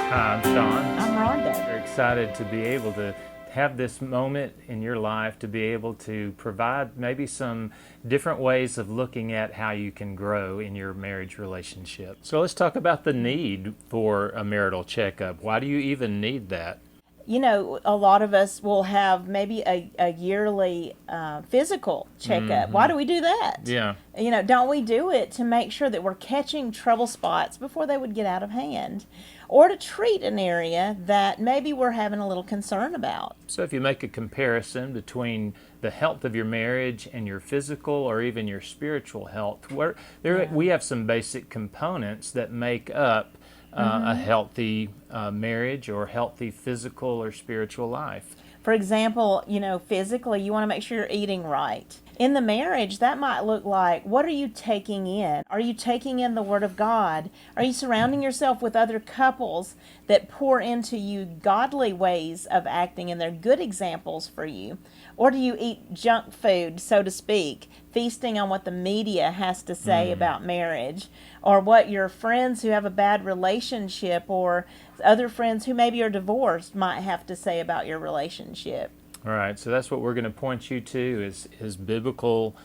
Hi, I'm Sean. I'm Rhonda. We're excited to be able to have this moment in your life to be able to provide maybe some different ways of looking at how you can grow in your marriage relationship. So let's talk about the need for a marital checkup. Why do you even need that? You know, a lot of us will have maybe a yearly physical checkup. Why do we do that? Yeah. You know, don't we do it to make sure that we're catching trouble spots before they would get out of hand? Or to treat an area that maybe we're having a little concern about? So if you make a comparison between the health of your marriage and your physical or even your spiritual health, we have some basic components that make up a healthy marriage or healthy physical or spiritual life. For example, you know, physically, you want to make sure you're eating right. In the marriage, that might look like, what are you taking in? Are you taking in the Word of God? Are you surrounding yourself with other couples that pour into you godly ways of acting and they're good examples for you? Or do you eat junk food, so to speak, feasting on what the media has to say about marriage? Or what your friends who have a bad relationship or other friends who maybe are divorced might have to say about your relationship? All right, so that's what we're going to point you to is biblical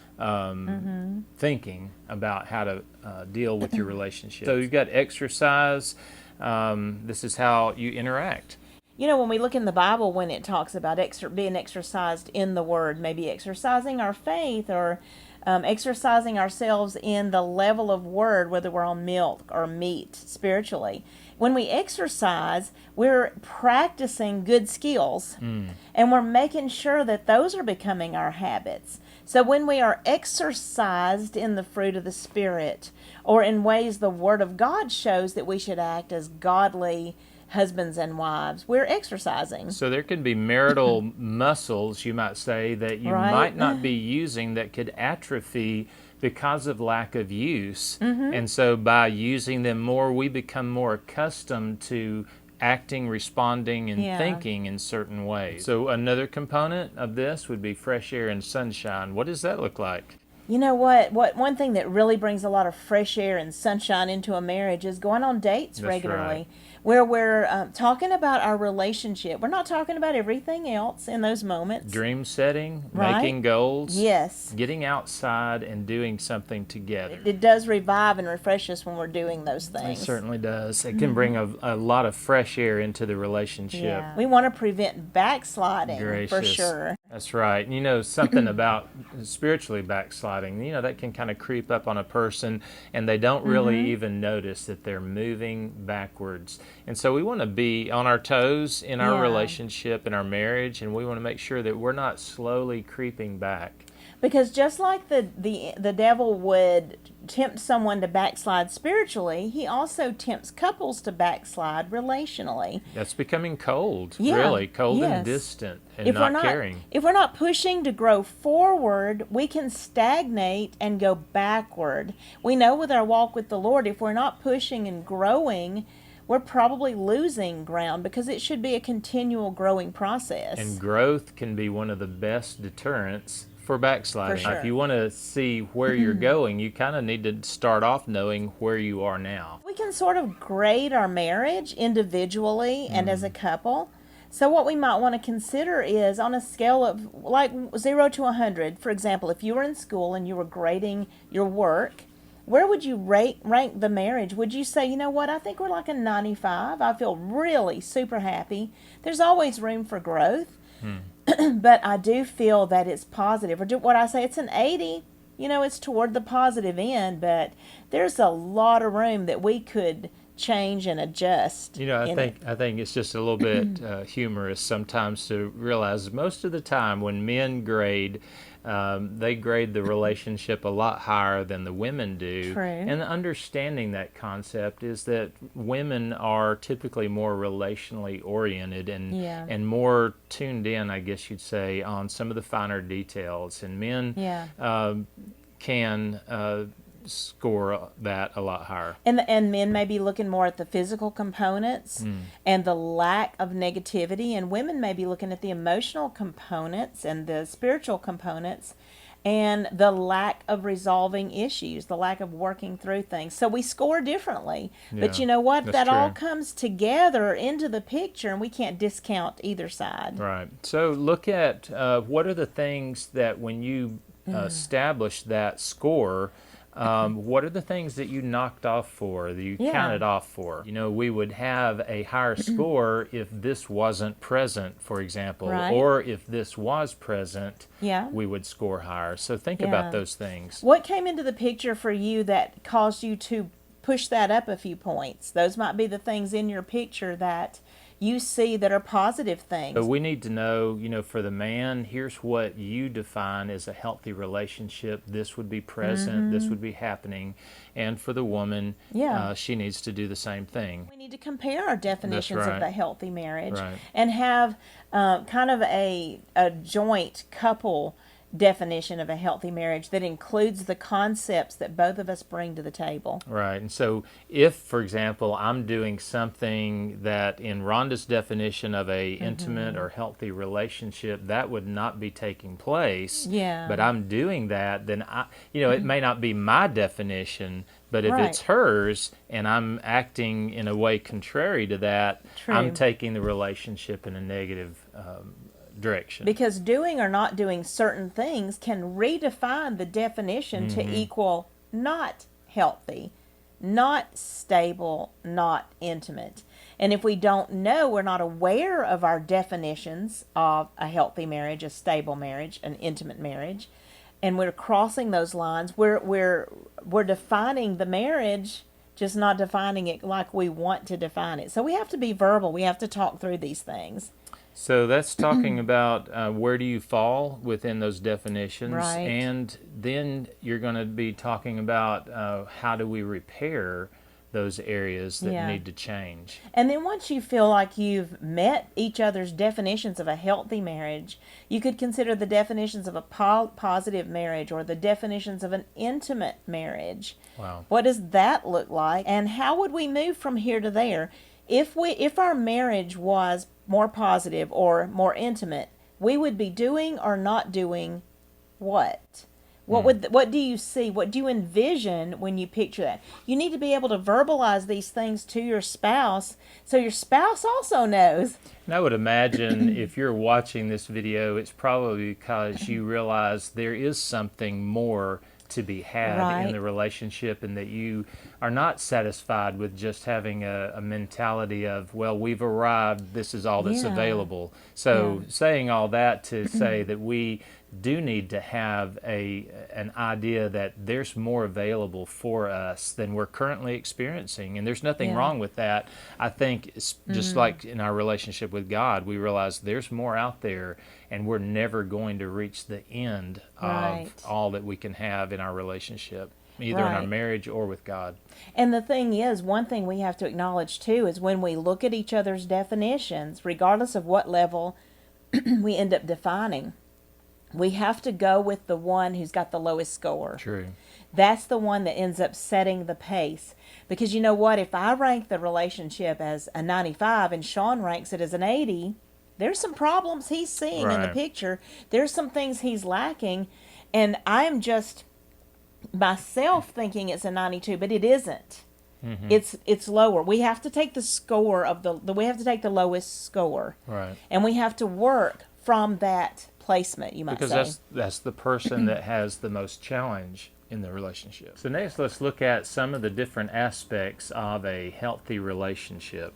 thinking about how to deal with your relationship. So you've got exercise. This is how you interact. You know, when we look in the Bible, when it talks about being exercised in the Word, maybe exercising our faith or exercising ourselves in the level of Word, whether we're on milk or meat spiritually. When we exercise, we're practicing good skills and we're making sure that those are becoming our habits. So when we are exercised in the fruit of the Spirit or in ways the Word of God shows that we should act as godly husbands and wives, we're exercising. So there could be marital muscles, you might say, that you might not be using that could atrophy because of lack of use. And so by using them more, we become more accustomed to acting, responding, and thinking in certain ways. So another component of this would be fresh air and sunshine. What does that look like? You know what one thing that really brings a lot of fresh air and sunshine into a marriage is going on dates regularly, where we're talking about our relationship. We're not talking about everything else in those moments. Dream setting, making goals, yes, getting outside and doing something together. It does revive and refresh us when we're doing those things. It certainly does. It can bring a lot of fresh air into the relationship. Yeah. We want to prevent backsliding. Gracious. For sure. That's right. You know, something about spiritually backsliding, you know, that can kind of creep up on a person and they don't really even notice that they're moving backwards. And so we want to be on our toes in our relationship, in our marriage, and we want to make sure that we're not slowly creeping back. Because just like the devil would tempt someone to backslide spiritually, he also tempts couples to backslide relationally. That's becoming cold, really, cold and distant and not caring. If we're not pushing to grow forward, we can stagnate and go backward. We know with our walk with the Lord, if we're not pushing and growing, we're probably losing ground because it should be a continual growing process. And growth can be one of the best deterrents for backsliding. For sure. If you want to see where you're going, you kind of need to start off knowing where you are now. We can sort of grade our marriage individually and as a couple. So what we might want to consider is on a scale of like 0 to 100, for example, if you were in school and you were grading your work, where would you rank the marriage? Would you say, you know what, I think we're like a 95. I feel really super happy. There's always room for growth. But I do feel that it's positive. Or what I say, it's an 80. You know, it's toward the positive end, but there's a lot of room that we could change and adjust. You know, I think it's just a little bit humorous sometimes to realize most of the time when men grade, they grade the relationship a lot higher than the women do. True. And understanding that concept is that women are typically more relationally oriented and more tuned in, I guess you'd say, on some of the finer details. And men can score that a lot higher. And men may be looking more at the physical components and the lack of negativity, and women may be looking at the emotional components and the spiritual components and the lack of resolving issues, the lack of working through things. So we score differently. But you know what? That all comes together into the picture, and we can't discount either side. Right. So look at what are the things that when you establish that score, what are the things that you knocked off for, that you counted off for? You know, we would have a higher score if this wasn't present, for example, or if this was present, we would score higher. So think about those things. What came into the picture for you that caused you to push that up a few points? Those might be the things in your picture that you see that are positive things. So we need to know, you know, for the man, here's what you define as a healthy relationship. This would be present, this would be happening. And for the woman, she needs to do the same thing. We need to compare our definitions of the healthy marriage Right. and have kind of a joint couple definition of a healthy marriage that includes the concepts that both of us bring to the table. Right. And so if, for example, I'm doing something that in Rhonda's definition of a intimate or healthy relationship, that would not be taking place. But I'm doing that, then it may not be my definition, but if it's hers and I'm acting in a way contrary to that, I'm taking the relationship in a negative direction. Because doing or not doing certain things can redefine the definition to equal not healthy, not stable, not intimate. And if we don't know, we're not aware of our definitions of a healthy marriage, a stable marriage, an intimate marriage, and we're crossing those lines, we're defining the marriage, just not defining it like we want to define it. So we have to be verbal. We have to talk through these things. So that's talking about where do you fall within those definitions, and then you're going to be talking about how do we repair those areas that need to change. And then once you feel like you've met each other's definitions of a healthy marriage, you could consider the definitions of a positive marriage or the definitions of an intimate marriage. Wow. What does that look like? And how would we move from here to there? If our marriage was more positive or more intimate, we would be doing or not doing what? What do you see? What do you envision when you picture that? You need to be able to verbalize these things to your spouse so your spouse also knows. And I would imagine if you're watching this video, it's probably because you realize there is something more to be had in the relationship, and that you are not satisfied with just having a mentality of, well, we've arrived, this is all that's available. So saying all that to say that we do need to have an idea that there's more available for us than we're currently experiencing, and there's nothing wrong with that. I think it's just like in our relationship with God, we realize there's more out there, and we're never going to reach the end of all that we can have in our relationship, either in our marriage or with God. And the thing is, one thing we have to acknowledge too is when we look at each other's definitions, regardless of what level we end up defining, we have to go with the one who's got the lowest score. True. That's the one that ends up setting the pace. Because you know what? If I rank the relationship as a 95 and Sean ranks it as an 80, there's some problems he's seeing in the picture. There's some things he's lacking. And I'm just myself thinking it's a 92, but it isn't. It's lower. We have to take the score of we have to take the lowest score. Right. And we have to work from that placement, you might say. Because that's the person that has the most challenge in the relationship. So next, let's look at some of the different aspects of a healthy relationship.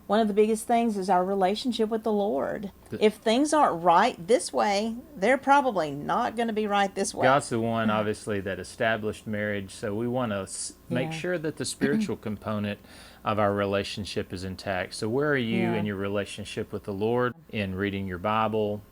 One of the biggest things is our relationship with the Lord. If things aren't right this way, they're probably not going to be right this way. God's the one, obviously, that established marriage, so we want to make sure that the spiritual component of our relationship is intact. So where are you in your relationship with the Lord, in reading your Bible,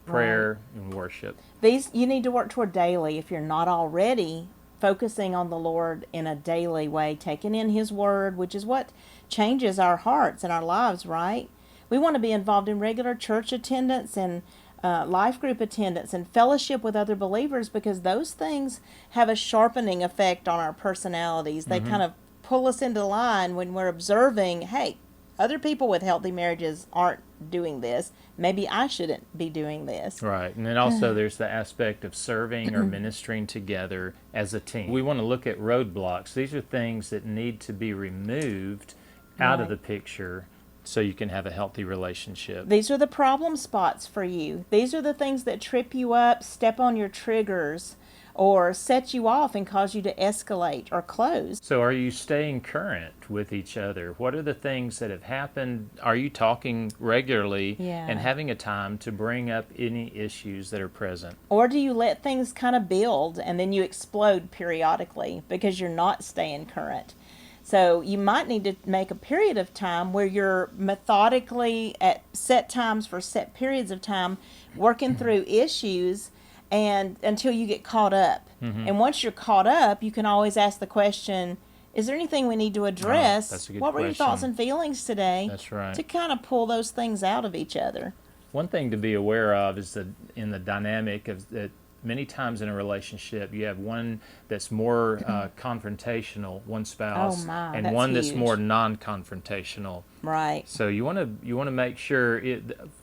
prayer, and worship? These you need to work toward daily if you're not already focusing on the Lord in a daily way, taking in His Word, which is what changes our hearts and our lives, right? We want to be involved in regular church attendance and life group attendance and fellowship with other believers, because those things have a sharpening effect on our personalities. They kind of pull us into line when we're observing, hey, other people with healthy marriages aren't doing this. Maybe I shouldn't be doing this. Right. And then also there's the aspect of serving or ministering together as a team. We want to look at roadblocks. These are things that need to be removed out of the picture so you can have a healthy relationship. These are the problem spots for you. These are the things that trip you up, step on your triggers, or set you off and cause you to escalate or close. So are you staying current with each other? What are the things that have happened? Are you talking regularly and having a time to bring up any issues that are present? Or do you let things kind of build and then you explode periodically because you're not staying current? So you might need to make a period of time where you're methodically at set times for set periods of time working through issues and until you get caught up. And once you're caught up, you can always ask the question, is there anything we need to address? That's a good what were your question. thoughts and feelings today? That's right. To kind of pull those things out of each other. One thing to be aware of is that in the dynamic of that many times in a relationship you have one that's more confrontational, one spouse, and that's one that's huge. more non-confrontational. Right. So you want to make sure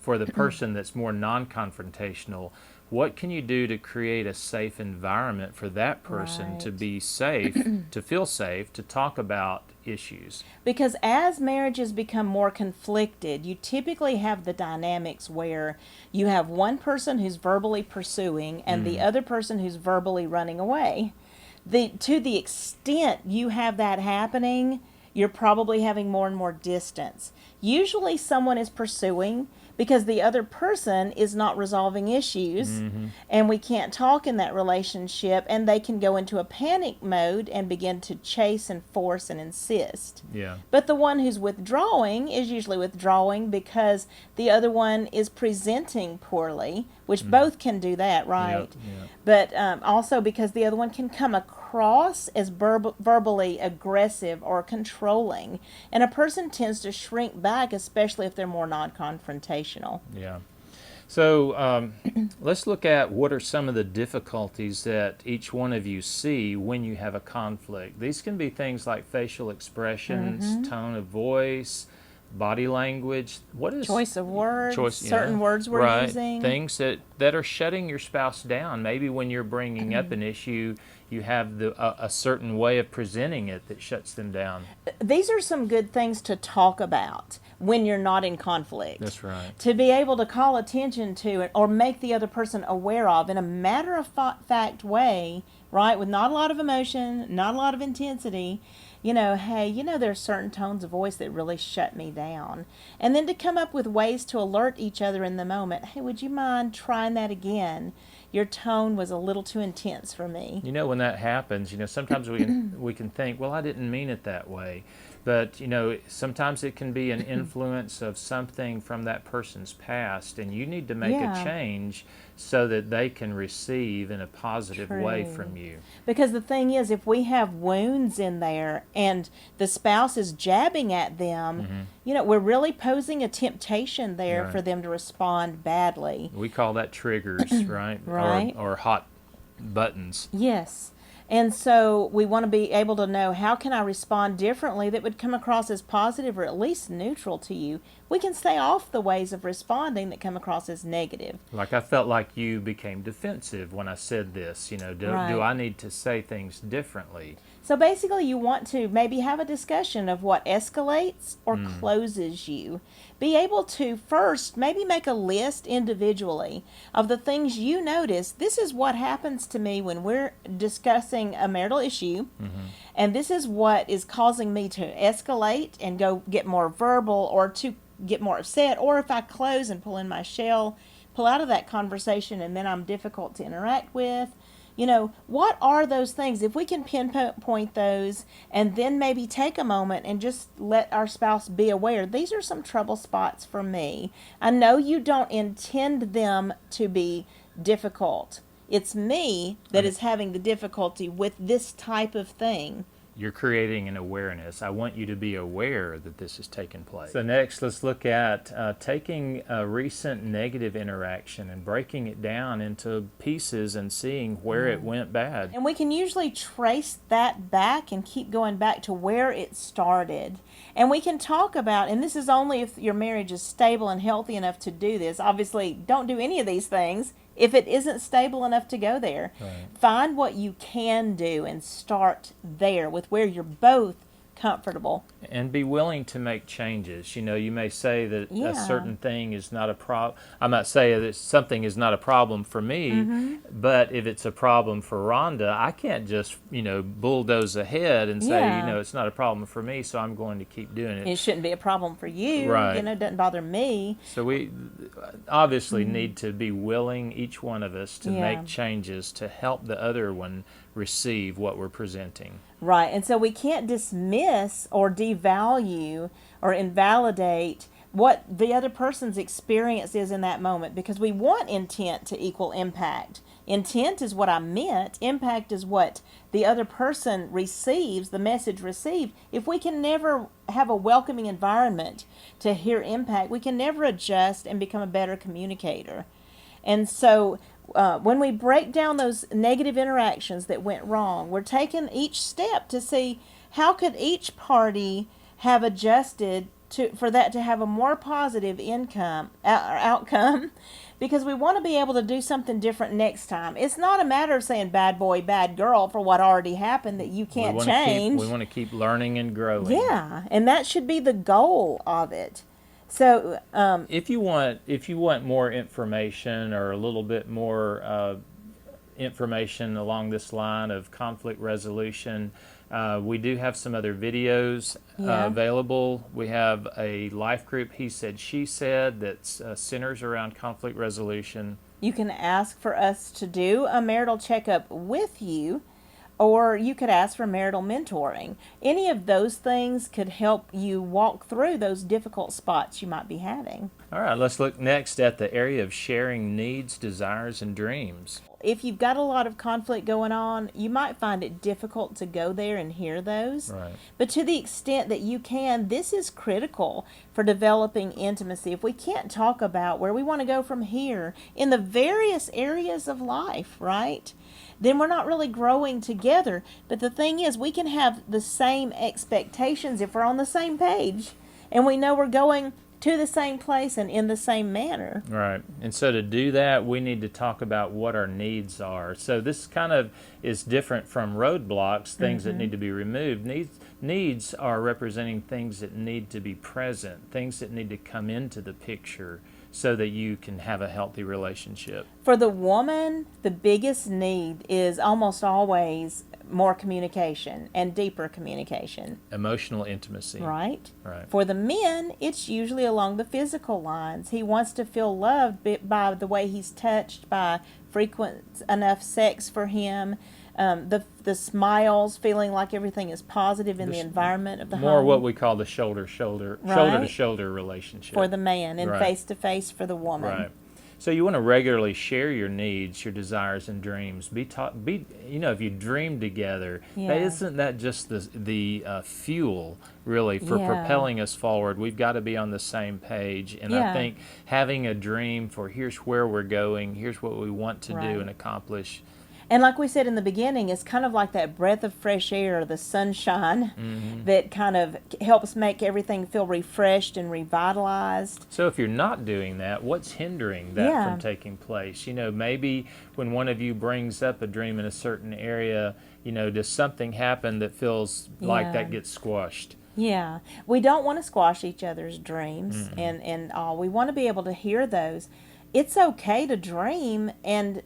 for the person that's more non-confrontational, what can you do to create a safe environment for that person to be safe, to feel safe, to talk about issues? Because as marriages become more conflicted, you typically have the dynamics where you have one person who's verbally pursuing and the other person who's verbally running away. To the extent you have that happening, you're probably having more and more distance. Usually someone is pursuing because the other person is not resolving issues and we can't talk in that relationship, and they can go into a panic mode and begin to chase and force and insist. Yeah. But the one who's withdrawing is usually withdrawing because the other one is presenting poorly, which both can do that, right? Yeah. But also because the other one can come across as verbally aggressive or controlling. And a person tends to shrink back, especially if they're more non-confrontational. Yeah. So let's look at what are some of the difficulties that each one of you see when you have a conflict. These can be things like facial expressions, tone of voice, body language. What is choice of words, certain words we're using. Things that are shutting your spouse down. Maybe when you're bringing up an issue, you have a certain way of presenting it that shuts them down. These are some good things to talk about when you're not in conflict. That's right. To be able to call attention to it or make the other person aware of in a matter-of-fact way, right, with not a lot of emotion, not a lot of intensity, hey, there's certain tones of voice that really shut me down. And then to come up with ways to alert each other in the moment. Hey, would you mind trying that again? Your tone was a little too intense for me. When that happens, sometimes we can think, well, I didn't mean it that way. But, sometimes it can be an influence of something from that person's past, and you need to make a change so that they can receive in a positive way from you. Because the thing is, if we have wounds in there and the spouse is jabbing at them, we're really posing a temptation there for them to respond badly. We call that triggers, right? Right. Or hot buttons. Yes. And so we want to be able to know, how can I respond differently that would come across as positive or at least neutral to you? We can stay off the ways of responding that come across as negative. Like I felt like you became defensive when I said this. Do I need to say things differently? So basically you want to maybe have a discussion of what escalates or closes you. Be able to first maybe make a list individually of the things you notice. This is what happens to me when we're discussing a marital issue, and this is what is causing me to escalate and go get more verbal or to get more upset, or if I close and pull in my shell, pull out of that conversation, and then I'm difficult to interact with. What are those things? If we can pinpoint those and then maybe take a moment and just let our spouse be aware, these are some trouble spots for me. I know you don't intend them to be difficult. It's me that is having the difficulty with this type of thing. you're creating an awareness. I want you to be aware that this is taking place. So next, let's look at taking a recent negative interaction and breaking it down into pieces and seeing where it went bad. And we can usually trace that back and keep going back to where it started. And we can talk about, and this is only if your marriage is stable and healthy enough to do this. Obviously, don't do any of these things if it isn't stable enough to go there. Right. Find what you can do and start there with where you're both comfortable. And be willing to make changes. You know, you may say that a certain thing is not a problem. I might say that something is not a problem for me, but if it's a problem for Rhonda, I can't just, bulldoze ahead and say, it's not a problem for me, so I'm going to keep doing it. It shouldn't be a problem for you. Right. It doesn't bother me. So we obviously need to be willing, each one of us, to make changes to help the other one receive what we're presenting. Right, and so we can't dismiss or devalue or invalidate what the other person's experience is in that moment, because we want intent to equal impact. Intent is what I meant. Impact is what the other person receives, the message received. If we can never have a welcoming environment to hear impact, we can never adjust and become a better communicator. And so when we break down those negative interactions that went wrong, we're taking each step to see how could each party have adjusted for that to have a more positive outcome, because we want to be able to do something different next time. It's not a matter of saying bad boy, bad girl for what already happened that you can't change. We want to keep learning and growing. Yeah, and that should be the goal of it. So, if you want more information or a little bit more information along this line of conflict resolution, we do have some other videos available. We have a life group, He Said, She Said, that centers around conflict resolution. You can ask for us to do a marital checkup with you, or you could ask for marital mentoring. Any of those things could help you walk through those difficult spots you might be having. All right, let's look next at the area of sharing needs, desires, and dreams. If you've got a lot of conflict going on, you might find it difficult to go there and hear those. Right. But to the extent that you can, this is critical for developing intimacy. If we can't talk about where we want to go from here in the various areas of life, right, then we're not really growing together. But the thing is, we can have the same expectations if we're on the same page and we know we're going to the same place and in the same manner. Right. And so to do that, we need to talk about what our needs are. So this kind of is different from roadblocks, things that need to be removed. Needs are representing things that need to be present, things that need to come into the picture so that you can have a healthy relationship. For the woman, the biggest need is almost always more communication and deeper communication. Emotional intimacy. Right? Right. For the men, it's usually along the physical lines. He wants to feel loved by the way he's touched, by frequent enough sex for him, the smiles, feeling like everything is positive in the environment of the home. More what we call the shoulder-to-shoulder relationship. For the man, and Right. face-to-face for the woman. Right. So you want to regularly share your needs, your desires, and dreams. If you dream together, isn't that just the fuel, really, for propelling us forward? We've got to be on the same page. And I think having a dream for here's where we're going, here's what we want to do and accomplish. And like we said in the beginning, it's kind of like that breath of fresh air, the sunshine, that kind of helps make everything feel refreshed and revitalized. So if you're not doing that, what's hindering that from taking place? Maybe when one of you brings up a dream in a certain area, does something happen that feels like that gets squashed? Yeah. We don't want to squash each other's dreams and all. We want to be able to hear those. It's okay to dream and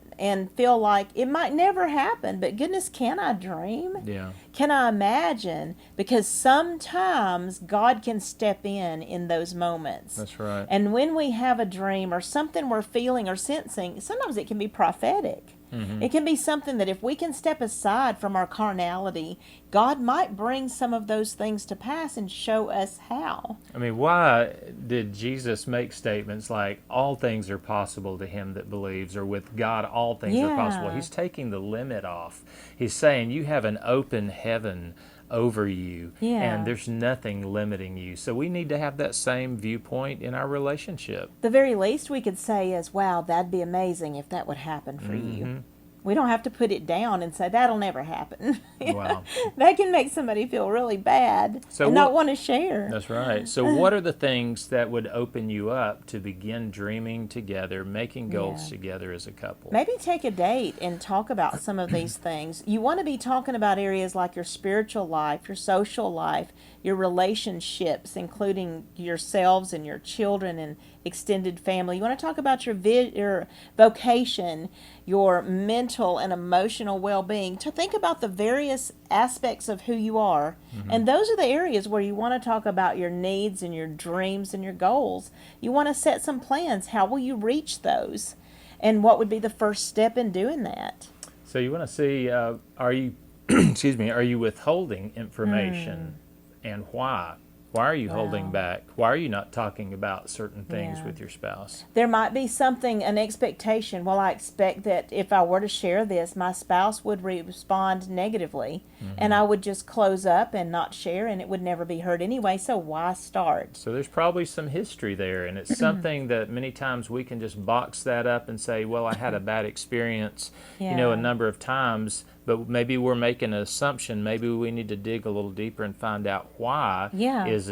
feel like it might never happen, but goodness, can I dream? Yeah. Can I imagine? Because sometimes God can step in those moments. That's right. And when we have a dream or something we're feeling or sensing, sometimes it can be prophetic. It can be something that if we can step aside from our carnality, God might bring some of those things to pass and show us how. I mean, why did Jesus make statements like, all things are possible to him that believes, or with God all things are possible? He's taking the limit off. He's saying you have an open heaven over you, Yeah. and there's nothing limiting you. So we need to have that same viewpoint in our relationship. The very least we could say is, wow, that'd be amazing if that would happen for you. We don't have to put it down and say that'll never happen. Wow. That can make somebody feel really bad and not want to share. That's right. So what are the things that would open you up to begin dreaming together, making goals together as a couple? Maybe take a date and talk about some of these things. You want to be talking about areas like your spiritual life, your social life, your relationships, including yourselves and your children and extended family. You want to talk about your vocation, your mental and emotional well-being. To think about the various aspects of who you are. And those are the areas where you want to talk about your needs and your dreams and your goals. You want to set some plans. How will you reach those? And what would be the first step in doing that? So you want to see, are you, excuse me, are you withholding information, and why? Why are you holding back? Why are you not talking about certain things with your spouse? There might be something, an expectation. Well, I expect that if I were to share this, my spouse would respond negatively, and I would just close up and not share, and it would never be heard anyway, so why start? So there's probably some history there, and it's something that many times we can just box that up and say, well, I had a bad experience, you know, a number of times, but maybe we're making an assumption. Maybe we need to dig a little deeper and find out why. Is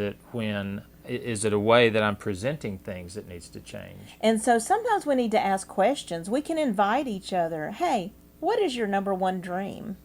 it a way that I'm presenting things that needs to change? And so sometimes we need to ask questions. We can invite each other. Hey, what is your number one dream?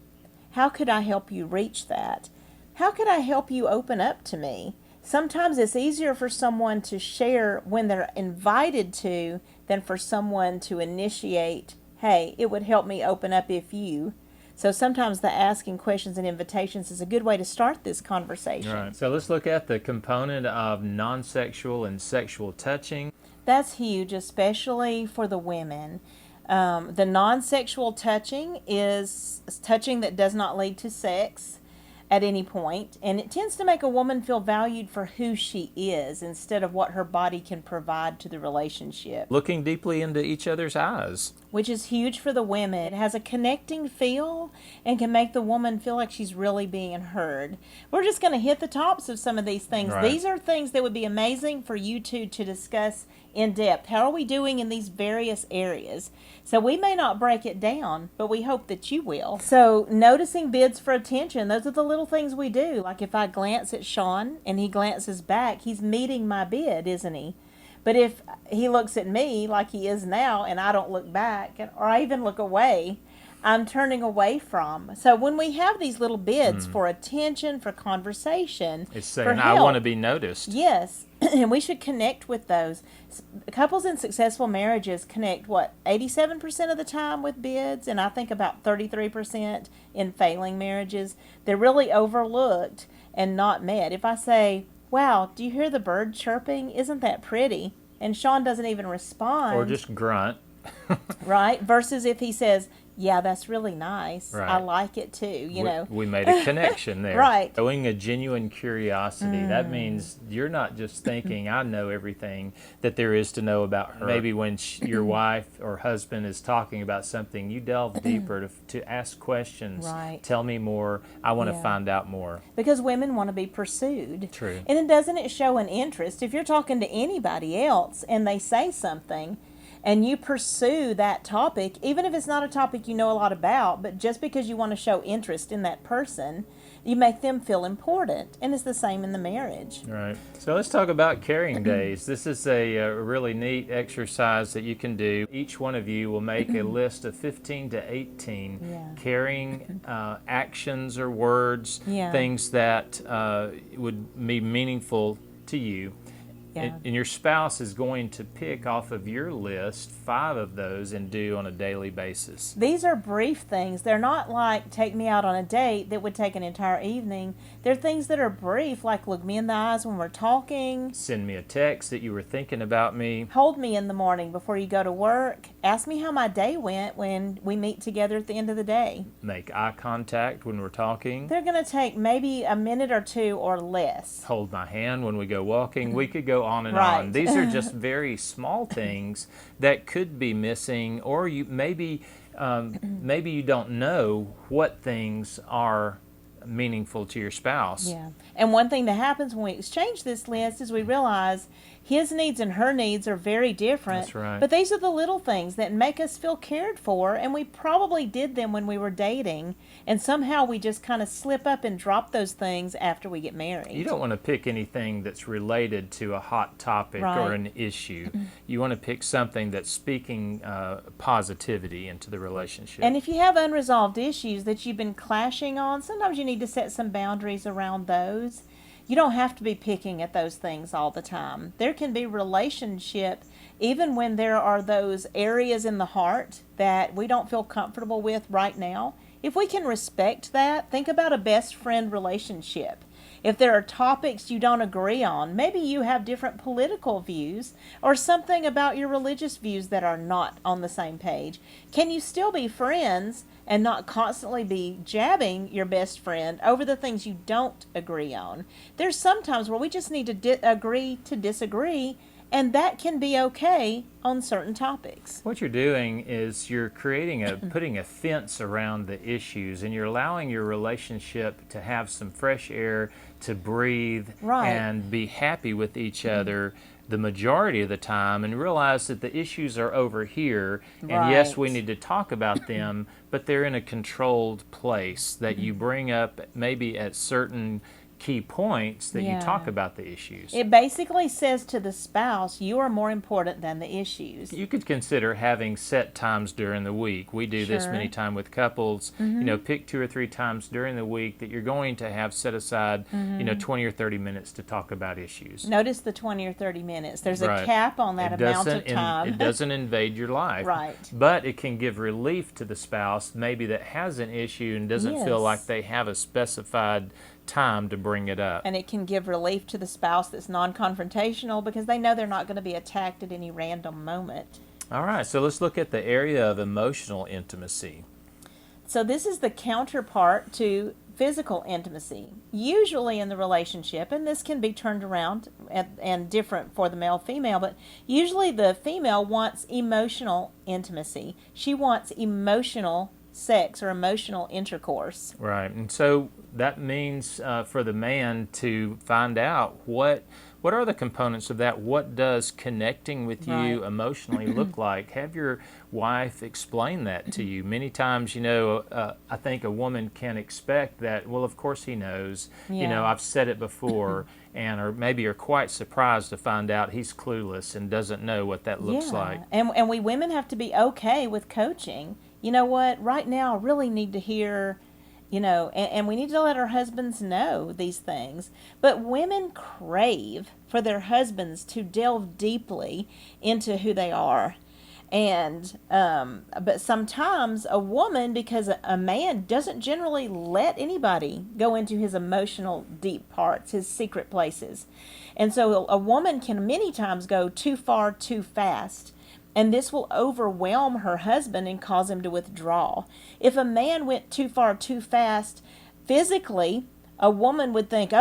How could I help you reach that? How could I help you open up to me? Sometimes it's easier for someone to share when they're invited to than for someone to initiate, hey, it would help me open up if you. So sometimes the asking questions and invitations is a good way to start this conversation. Right. So let's look at the component of non-sexual and sexual touching. That's huge, especially for the women. The non-sexual touching is touching that does not lead to sex at any point, and it tends to make a woman feel valued for who she is instead of what her body can provide to the relationship. Looking deeply into each other's eyes. Which is huge for the women. It has a connecting feel and can make the woman feel like she's really being heard. We're just going to hit the tops of some of these things. Right. These are things that would be amazing for you two to discuss in depth. How are we doing in these various areas? So we may not break it down, but we hope that you will. So noticing bids for attention, those are the little things we do. Like if I glance at Sean and he glances back, he's meeting my bid, isn't he? But if he looks at me like he is now and I don't look back, or I even look away, I'm turning away from. So when we have these little bids for attention, for conversation, it's for saying, help, I want to be noticed. Yes, and we should connect with those. Couples in successful marriages connect, 87% of the time with bids, and I think about 33% in failing marriages. They're really overlooked and not met. If I say, wow, do you hear the bird chirping? Isn't that pretty? And Sean doesn't even respond. Or just grunt. Right? Versus if he says, yeah, that's really nice. Right. I like it too, you know. We made a connection there. Right. Showing a genuine curiosity. That means you're not just thinking, I know everything that there is to know about her. Maybe when your wife or husband is talking about something, you delve deeper to ask questions. Right. Tell me more. I want to find out more. Because women want to be pursued. True. And it doesn't show an interest. If you're talking to anybody else and they say something, and you pursue that topic, even if it's not a topic you know a lot about, but just because you want to show interest in that person, you make them feel important. And it's the same in the marriage. Right. So let's talk about caring days. This is a really neat exercise that you can do. Each one of you will make a list of 15 to 18 caring actions or words, things that would be meaningful to you. Yeah. And your spouse is going to pick off of your list 5 of those and do on a daily basis. These are brief things. They're not like take me out on a date that would take an entire evening. They're things that are brief, like look me in the eyes when we're talking. Send me a text that you were thinking about me. Hold me in the morning before you go to work. Ask me how my day went when we meet together at the end of the day. Make eye contact when we're talking. They're going to take maybe a minute or two or less. Hold my hand when we go walking. We could go on and Right. on. These are just very small things that could be missing, or you maybe you don't know what things are meaningful to your spouse. Yeah. And one thing that happens when we exchange this list is we realize his needs and her needs are very different. That's right. But these are the little things that make us feel cared for, and we probably did them when we were dating, and somehow we just kind of slip up and drop those things after we get married. You don't want to pick anything that's related to a hot topic or an issue. You want to pick something that's speaking positivity into the relationship. And if you have unresolved issues that you've been clashing on, sometimes you need to set some boundaries around those. You don't have to be picking at those things all the time. There can be relationship even when there are those areas in the heart that we don't feel comfortable with right now. If we can respect that, think about a best friend relationship. If there are topics you don't agree on, maybe you have different political views or something about your religious views that are not on the same page. Can you still be friends and not constantly be jabbing your best friend over the things you don't agree on? There's some times where we just need to agree to disagree, and that can be okay on certain topics. What you're doing is you're putting a fence around the issues, and you're allowing your relationship to have some fresh air, to breathe, and be happy with each other the majority of the time, and realize that the issues are over here, and yes, we need to talk about them, but they're in a controlled place that you bring up maybe at certain key points that you talk about the issues. It basically says to the spouse, you are more important than the issues. You could consider having set times during the week. We do this many times with couples. Pick 2 or 3 times during the week that you're going to have set aside, 20 or 30 minutes to talk about issues. Notice the 20 or 30 minutes. There's a cap on that amount of time. It doesn't invade your life. But it can give relief to the spouse, maybe that has an issue and doesn't feel like they have a specified time to bring it up. And it can give relief to the spouse that's non-confrontational because they know they're not going to be attacked at any random moment. All right, so let's look at the area of emotional intimacy. So this is the counterpart to physical intimacy. Usually in the relationship, and this can be turned around and different for the male-female, but usually the female wants emotional intimacy. She wants emotional sex or emotional intercourse. Right, and so that means for the man to find out what are the components of that. What does connecting with you emotionally look like? Have your wife explain that to you. Many times, I think a woman can expect that, well, of course he knows. I've said it before, or maybe are quite surprised to find out he's clueless and doesn't know what that looks like. And we women have to be okay with coaching. You know what? Right now I really need to hear, and we need to let our husbands know these things. But women crave for their husbands to delve deeply into who they are. And but sometimes a woman, because a man doesn't generally let anybody go into his emotional deep parts, his secret places. And so a woman can many times go too far too fast. And this will overwhelm her husband and cause him to withdraw. If a man went too far too fast physically, a woman would think,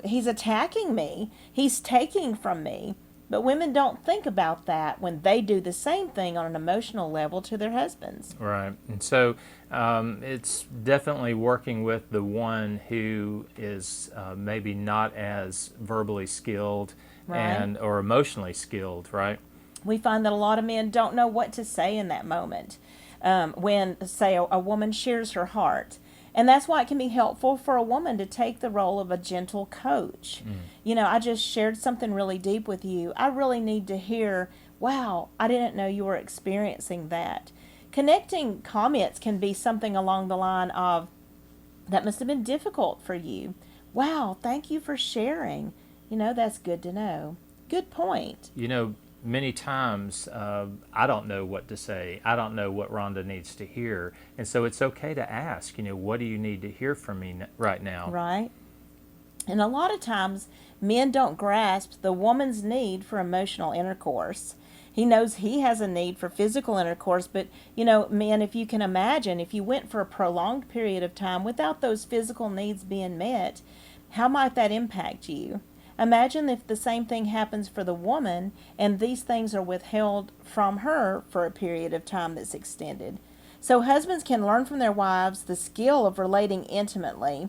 he's attacking me. He's taking from me. But women don't think about that when they do the same thing on an emotional level to their husbands. Right. And so it's definitely working with the one who is maybe not as verbally skilled or emotionally skilled, right? We find that a lot of men don't know what to say in that moment when, say, a woman shares her heart. And that's why it can be helpful for a woman to take the role of a gentle coach. I just shared something really deep with you. I really need to hear, wow, I didn't know you were experiencing that. Connecting comments can be something along the line of, that must have been difficult for you. Wow, thank you for sharing. That's good to know. Good point. Many times I don't know what to say. I don't know what Rhonda needs to hear. And so it's okay to ask, what do you need to hear from me right now? Right. And a lot of times men don't grasp the woman's need for emotional intercourse. He knows he has a need for physical intercourse, but, men, if you can imagine, if you went for a prolonged period of time without those physical needs being met, how might that impact you? Imagine if the same thing happens for the woman and these things are withheld from her for a period of time that's extended. So husbands can learn from their wives the skill of relating intimately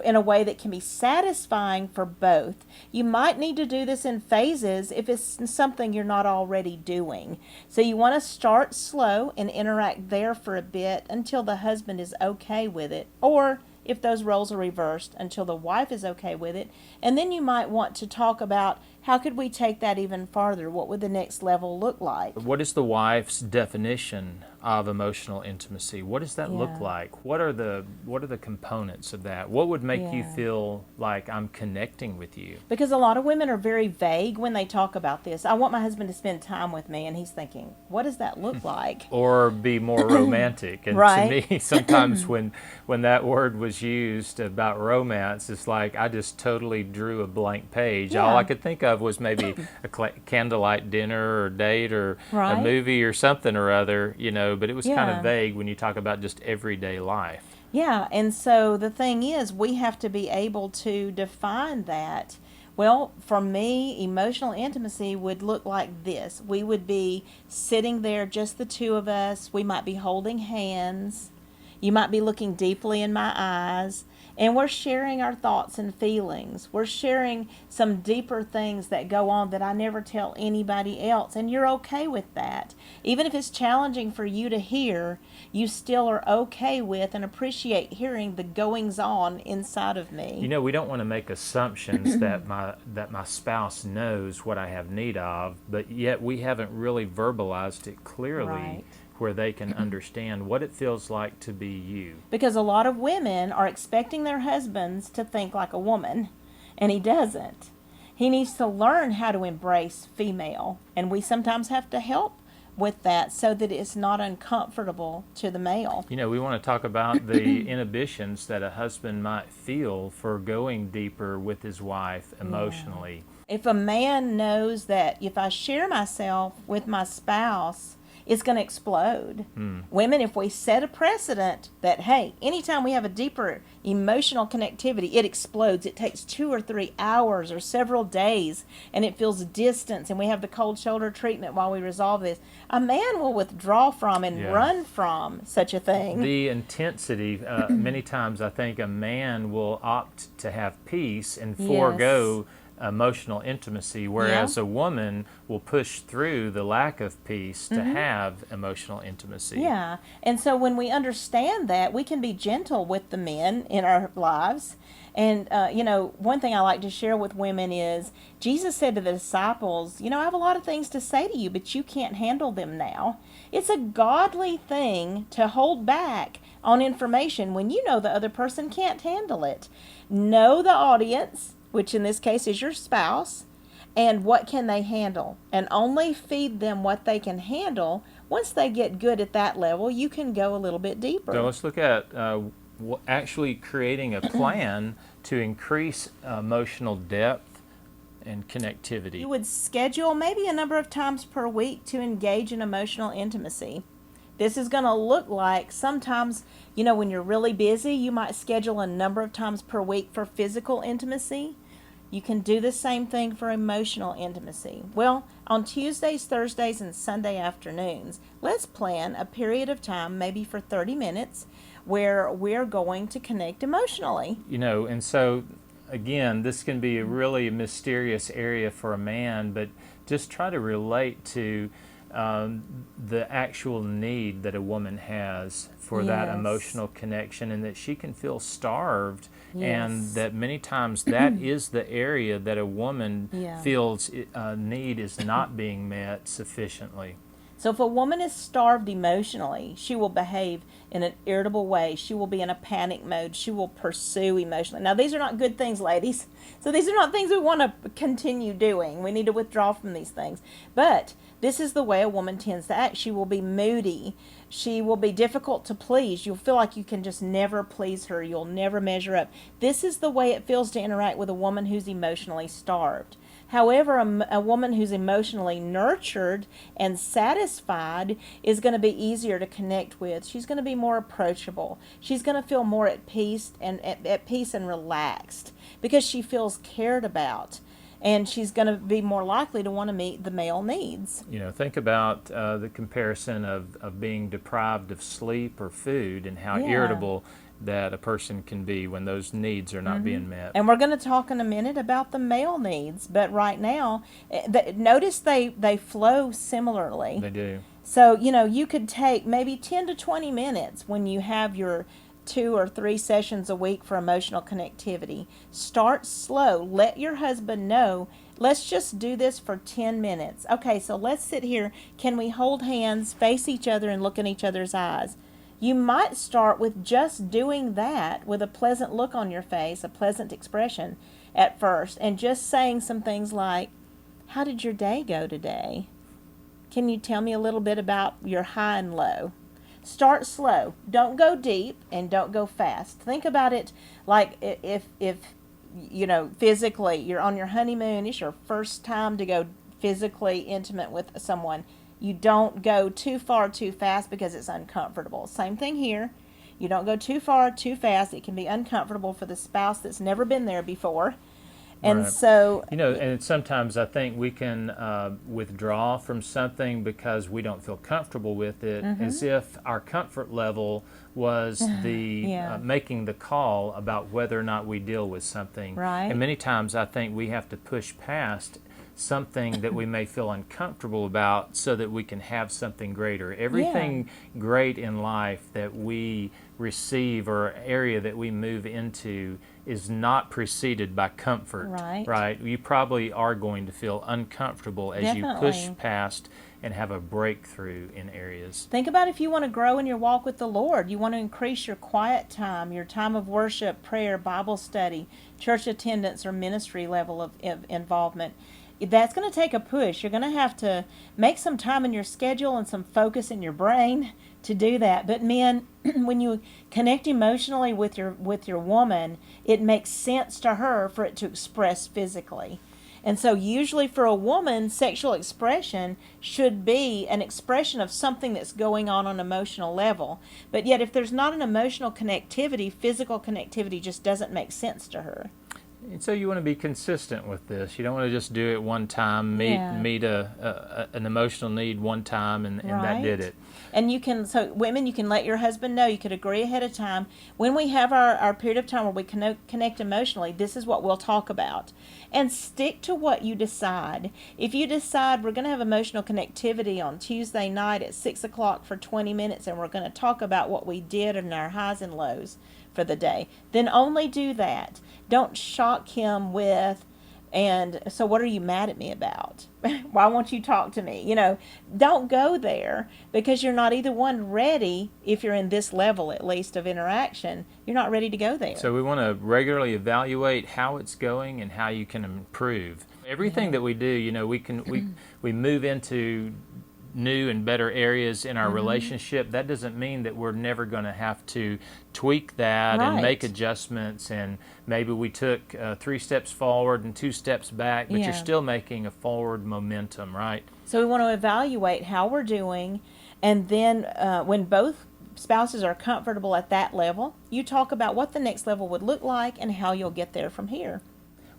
in a way that can be satisfying for both. You might need to do this in phases if it's something you're not already doing. So you want to start slow and interact there for a bit until the husband is okay with it, or if those roles are reversed, until the wife is okay with it. And then you might want to talk about, how could we take that even farther? What would the next level look like? What is the wife's definition of emotional intimacy? What does that look like? What are the components of that? What would make you feel like I'm connecting with you? Because a lot of women are very vague when they talk about this. I want my husband to spend time with me, and he's thinking, what does that look like? Or be more romantic. And Right. to me, sometimes when that word was used about romance, it's like I just totally drew a blank page. All I could think of was maybe a candlelight dinner or date or a movie or something or other, but it was kind of vague when you talk about just everyday life. Yeah, and so the thing is, we have to be able to define that. Well, for me, emotional intimacy would look like this. We would be sitting there, just the two of us. We might be holding hands. You might be looking deeply in my eyes. And we're sharing our thoughts and feelings. We're sharing some deeper things that go on that I never tell anybody else. And you're okay with that. Even if it's challenging for you to hear, you still are okay with and appreciate hearing the goings on inside of me. We don't want to make assumptions that my spouse knows what I have need of, but yet we haven't really verbalized it clearly. Right. Where they can understand what it feels like to be you. Because a lot of women are expecting their husbands to think like a woman, and he doesn't. He needs to learn how to embrace female, and we sometimes have to help with that so that it's not uncomfortable to the male. We want to talk about the inhibitions that a husband might feel for going deeper with his wife emotionally. If a man knows that if I share myself with my spouse, it's going to explode. Women, if we set a precedent that, hey, anytime we have a deeper emotional connectivity, it explodes. It takes 2 or 3 hours or several days, and it feels distance, and we have the cold shoulder treatment while we resolve this. A man will withdraw from and run from such a thing. The intensity, many times I think a man will opt to have peace and forego emotional intimacy, whereas a woman will push through the lack of peace to have emotional intimacy. Yeah, and so when we understand that, we can be gentle with the men in our lives. And, one thing I like to share with women is Jesus said to the disciples, I have a lot of things to say to you, but you can't handle them now. It's a godly thing to hold back on information when you know the other person can't handle it. Know the audience, which in this case is your spouse, and what can they handle. And only feed them what they can handle. Once they get good at that level, you can go a little bit deeper. So let's look at actually creating a plan to increase emotional depth and connectivity. You would schedule maybe a number of times per week to engage in emotional intimacy. This is going to look like sometimes, when you're really busy, you might schedule a number of times per week for physical intimacy. You can do the same thing for emotional intimacy. Well, on Tuesdays, Thursdays, and Sunday afternoons, let's plan a period of time, maybe for 30 minutes, where we're going to connect emotionally. And so, again, this can be a really mysterious area for a man, but just try to relate to the actual need that a woman has for that emotional connection, and that she can feel starved, and that many times that is the area that a woman feels need is not being met sufficiently. So if a woman is starved emotionally, she will behave in an irritable way. She will be in a panic mode. She will pursue emotionally. Now, these are not good things, ladies. So these are not things we want to continue doing. We need to withdraw from these things. But this is the way a woman tends to act. She will be moody. She will be difficult to please. You'll feel like you can just never please her. You'll never measure up. This is the way it feels to interact with a woman who's emotionally starved. However, a woman who's emotionally nurtured and satisfied is going to be easier to connect with. She's going to be more approachable. She's going to feel more at peace and relaxed because she feels cared about. and she's going to be more likely to want to meet the male needs. Think about the comparison of being deprived of sleep or food and how Yeah. irritable that a person can be when those needs are not being met. And we're going to talk in a minute about the male needs, but right now, notice they flow similarly. They do. So, you could take maybe 10 to 20 minutes when you have your 2 or 3 sessions a week for emotional connectivity. Start slow. Let your husband know, let's just do this for 10 minutes. Okay, so let's sit here. Can we hold hands, face each other, and look in each other's eyes? You might start with just doing that with a pleasant look on your face, a pleasant expression at first, and just saying some things like, how did your day go today? Can you tell me a little bit about your high and low? Start slow. Don't go deep and don't go fast. Think about it like if physically you're on your honeymoon, it's your first time to go physically intimate with someone. You don't go too far too fast because it's uncomfortable. Same thing here. You don't go too far too fast. It can be uncomfortable for the spouse that's never been there before. And Right. so, And sometimes I think we can withdraw from something because we don't feel comfortable with it, as if our comfort level was the Yeah. making the call about whether or not we deal with something. Right. And many times I think we have to push past something that we may feel uncomfortable about so that we can have something greater. Everything great in life that we receive or area that we move into is not preceded by comfort. Right. You probably are going to feel uncomfortable as you push Definitely. past and have a breakthrough in areas. think about if you want to grow in your walk with the Lord. You want to increase your quiet time, your time of worship, prayer, Bible study, church attendance, or ministry level of involvement. That's going to take a push. You're going to have to make some time in your schedule and some focus in your brain to do that. But men, when you connect emotionally with your woman, it makes sense to her for it to express physically. And so usually for a woman, sexual expression should be an expression of something that's going on an emotional level. But yet if there's not an emotional connectivity, physical connectivity just doesn't make sense to her. And so you want to be consistent with this. You don't want to just do it one time, meet an emotional need one time, and that did it. And women, you can let your husband know. You could agree ahead of time. When we have our period of time where we connect emotionally, this is what we'll talk about. And stick to what you decide. If you decide we're going to have emotional connectivity on Tuesday night at 6 o'clock for 20 minutes, and we're going to talk about what we did and our highs and lows for the day, then only do that. Don't shock him with, and so what are you mad at me about? Why won't you talk to me? Don't go there, because you're not either one ready. If you're in this level, at least, of interaction, you're not ready to go there. So we want to regularly evaluate how it's going and how you can improve. Everything that we do, we move into new and better areas in our relationship. That doesn't mean that we're never going to have to tweak that and make adjustments, and maybe we took 3 steps forward and 2 steps back, but you're still making a forward momentum, right? So we want to evaluate how we're doing, and then when both spouses are comfortable at that level, you talk about what the next level would look like and how you'll get there from here.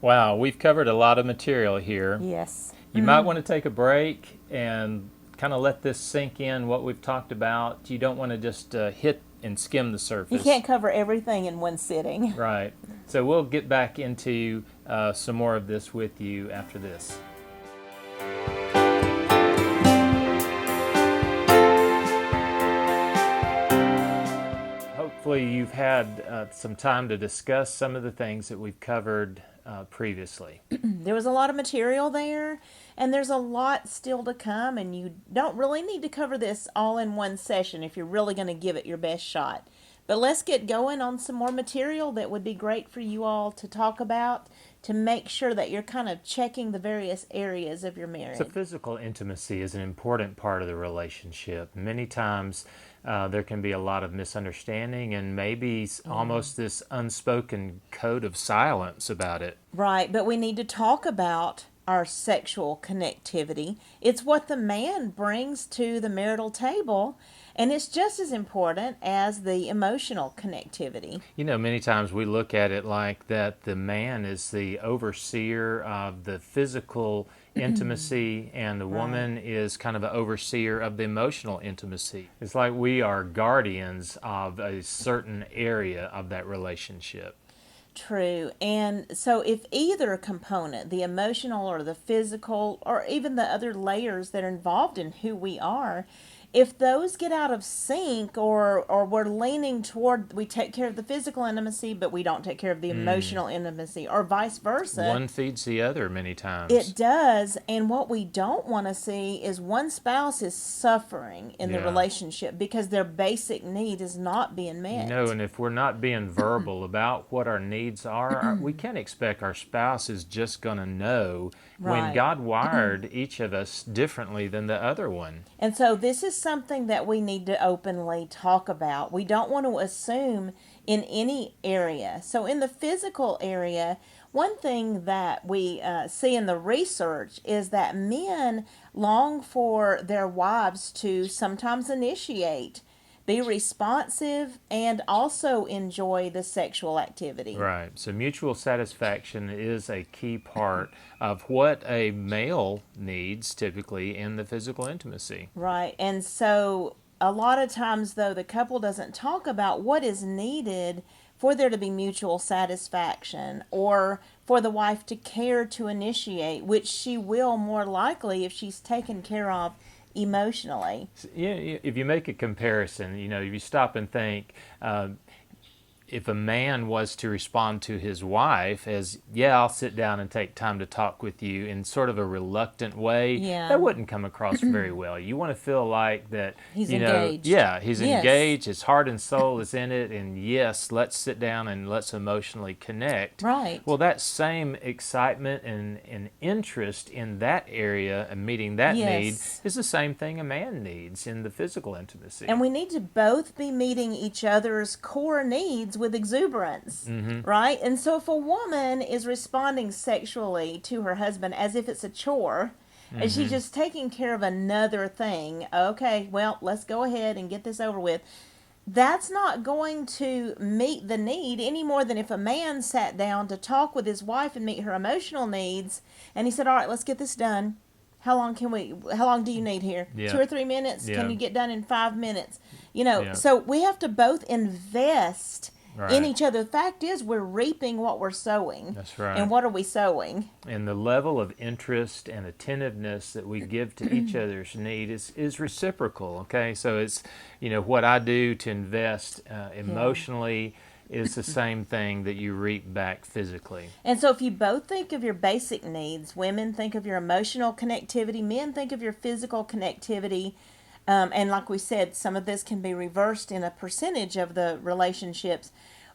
Wow, we've covered a lot of material here. Yes. You might want to take a break and kind of let this sink in, what we've talked about. You don't want to just hit and skim the surface. You can't cover everything in one sitting. Right. So we'll get back into some more of this with you after this. Hopefully you've had some time to discuss some of the things that we've covered previously. There was a lot of material there, and there's a lot still to come, and you don't really need to cover this all in one session if you're really going to give it your best shot. But let's get going on some more material that would be great for you all to talk about, to make sure that you're kind of checking the various areas of your marriage. So physical intimacy is an important part of the relationship. Many times there can be a lot of misunderstanding and maybe almost this unspoken code of silence about it. Right, but we need to talk about our sexual connectivity. It's what the man brings to the marital table, and it's just as important as the emotional connectivity. You know, many times we look at it like that the man is the overseer of the physical intimacy and the woman is kind of an overseer of the emotional intimacy. It's like we are guardians of a certain area of that relationship. True. And so, if either component, the emotional or the physical, or even the other layers that are involved in who we are, if those get out of sync, or we're leaning toward, we take care of the physical intimacy, but we don't take care of the emotional intimacy, or vice versa. One feeds the other many times. It does. And what we don't want to see is one spouse is suffering in the relationship because their basic need is not being met. You know, and if we're not being verbal about what our needs are, we can't expect our spouse is just going to know when God wired each of us differently than the other one. And so this is something that we need to openly talk about. We don't want to assume in any area. So in the physical area, one thing that we see in the research is that men long for their wives to sometimes initiate, be responsive, and also enjoy the sexual activity. Right. So mutual satisfaction is a key part of what a male needs typically in the physical intimacy. Right. And so a lot of times, though, the couple doesn't talk about what is needed for there to be mutual satisfaction, or for the wife to care to initiate, which she will more likely if she's taken care of emotionally. Yeah, if you make a comparison, you know, if you stop and think, if a man was to respond to his wife as, yeah, I'll sit down and take time to talk with you in sort of a reluctant way, that wouldn't come across very well. You want to feel like that, he's engaged. Yeah, he's engaged, his heart and soul is in it, and yes, let's sit down and let's emotionally connect. Right. Well, that same excitement and interest in that area and meeting that need is the same thing a man needs in the physical intimacy. And we need to both be meeting each other's core needs with exuberance, right? And so if a woman is responding sexually to her husband as if it's a chore, and she's just taking care of another thing, okay, well, let's go ahead and get this over with, that's not going to meet the need any more than if a man sat down to talk with his wife and meet her emotional needs, and he said, all right, let's get this done. How long do you need here? 2 or 3 minutes? Can you get done in 5 minutes? You know, so we have to both invest in each other. The fact is, we're reaping what we're sowing. That's right. And what are we sowing? And the level of interest and attentiveness that we give to each other's need is reciprocal, okay? So it's, you know, what I do to invest emotionally is the same thing that you reap back physically. And so if you both think of your basic needs, women think of your emotional connectivity, men think of your physical connectivity, and like we said, some of this can be reversed in a percentage of the relationships.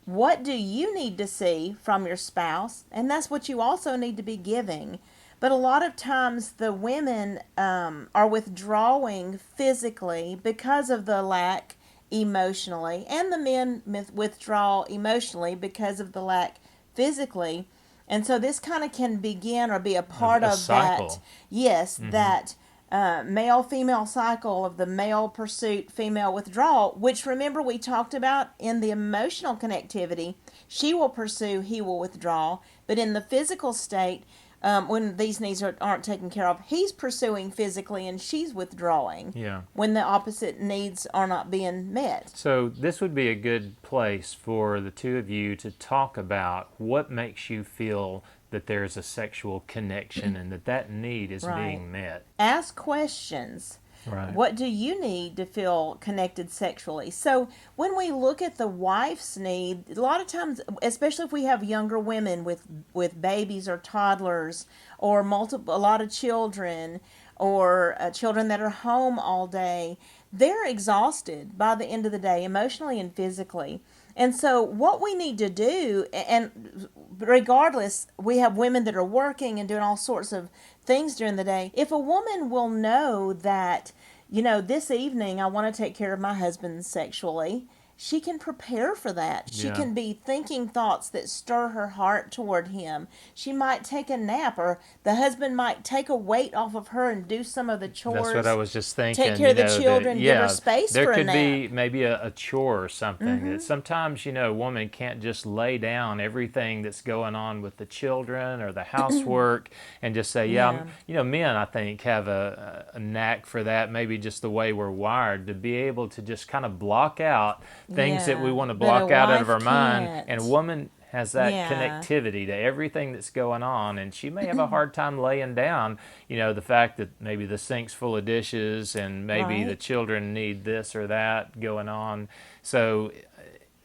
What do you need to see from your spouse? And that's what you also need to be giving. But a lot of times the women are withdrawing physically because of the lack emotionally, and the men withdraw emotionally because of the lack physically. And so this kind of can begin or be a part of cycle. That male-female cycle of the male pursuit, female withdrawal, which remember we talked about in the emotional connectivity. She will pursue, he will withdraw. But in the physical state, when these needs aren't taken care of, he's pursuing physically and she's withdrawing when the opposite needs are not being met. So this would be a good place for the two of you to talk about what makes you feel that there's a sexual connection and that need is being met. Ask questions. Right. What do you need to feel connected sexually? So when we look at the wife's need, a lot of times, especially if we have younger women with babies or toddlers or a lot of children, or children that are home all day, they're exhausted by the end of the day, emotionally and physically. And so what we need to do, and regardless, we have women that are working and doing all sorts of things during the day. If a woman will know that, you know, this evening I want to take care of my husband sexually, she can prepare for that. She Yeah. can be thinking thoughts that stir her heart toward him. She might take a nap, or the husband might take a weight off of her and do some of the That's what I chores, was just take thinking, care you of the know, that, children, give her yeah, space there for a could nap. be maybe a chore or something. That sometimes, a woman can't just lay down everything that's going on with the children or the housework and just say, yeah, Yeah. men, I think, have a knack for that, maybe just the way we're wired, to be able to just kind of block out things that we Yeah. want to But a block out of wife our mind. And a can't. woman has that Yeah. connectivity to everything that's going on, and she may have a hard time laying down the fact that maybe the sink's full of dishes and maybe the Right. children need this or that going on. So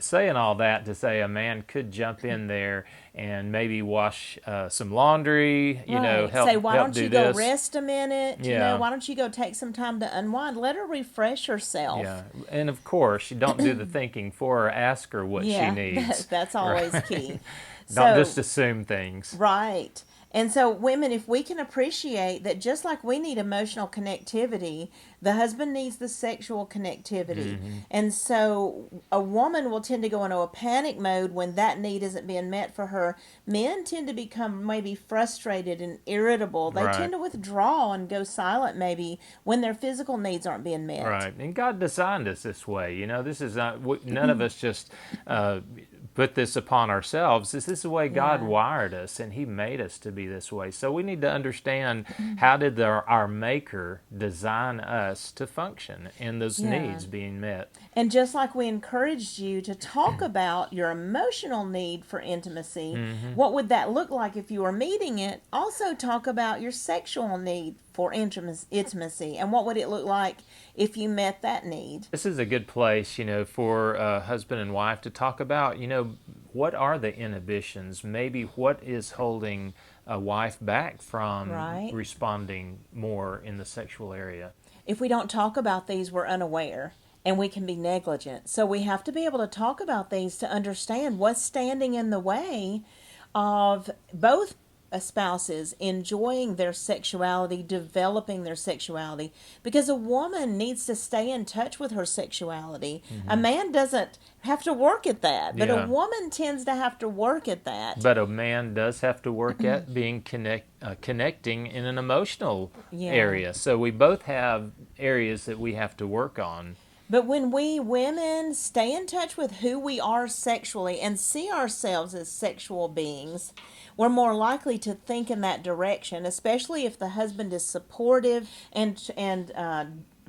saying all that to say a man could jump in there and maybe wash some laundry, Right. Say, help why help don't do you go this. rest a minute? Yeah. Why don't you go take some time to unwind? Let her refresh herself. Yeah, and of course, you don't do the thinking for her. Ask her what she Yeah, needs. that's always Right? key. Don't So, just assume things. right. And so, women, if we can appreciate that just like we need emotional connectivity, the husband needs the sexual connectivity. And so, a woman will tend to go into a panic mode when that need isn't being met for her. Men tend to become maybe frustrated and irritable. They Right. tend to withdraw and go silent maybe when their physical needs aren't being met. Right, and God designed us this way. This is not none of us just put this upon ourselves. This is the way God Yeah. wired us, and He made us to be this way. So we need to understand how did our Maker design us to function and those Yeah. needs being met. And just like we encouraged you to talk about your emotional need for intimacy, what would that look like if you were meeting it? Also, talk about your sexual need for intimacy, and what would it look like if you met that need? This is a good place, for husband and wife to talk about, what are the inhibitions? Maybe what is holding a wife back from Right. responding more in the sexual area? If we don't talk about these, we're unaware and we can be negligent. So we have to be able to talk about these to understand what's standing in the way of both spouses enjoying their sexuality, developing their sexuality, because a woman needs to stay in touch with her sexuality. A man doesn't have to work at that, but Yeah. a woman tends to have to work at that. But a man does have to work at being connecting in an emotional Yeah. area. So we both have areas that we have to work on. But when we women stay in touch with who we are sexually and see ourselves as sexual beings, we're more likely to think in that direction, especially if the husband is supportive and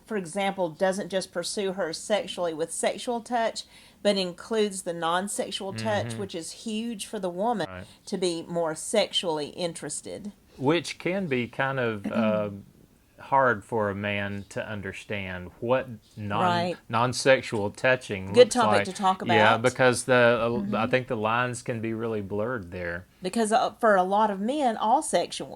for example, doesn't just pursue her sexually with sexual touch, but includes the non-sexual touch, which is huge for the woman Right. to be more sexually interested. Which can be kind of hard for a man to understand what Right. non-sexual touching Good looks topic like. to talk Yeah, about. because I think the lines can be really blurred there. Because for a lot of men, all touching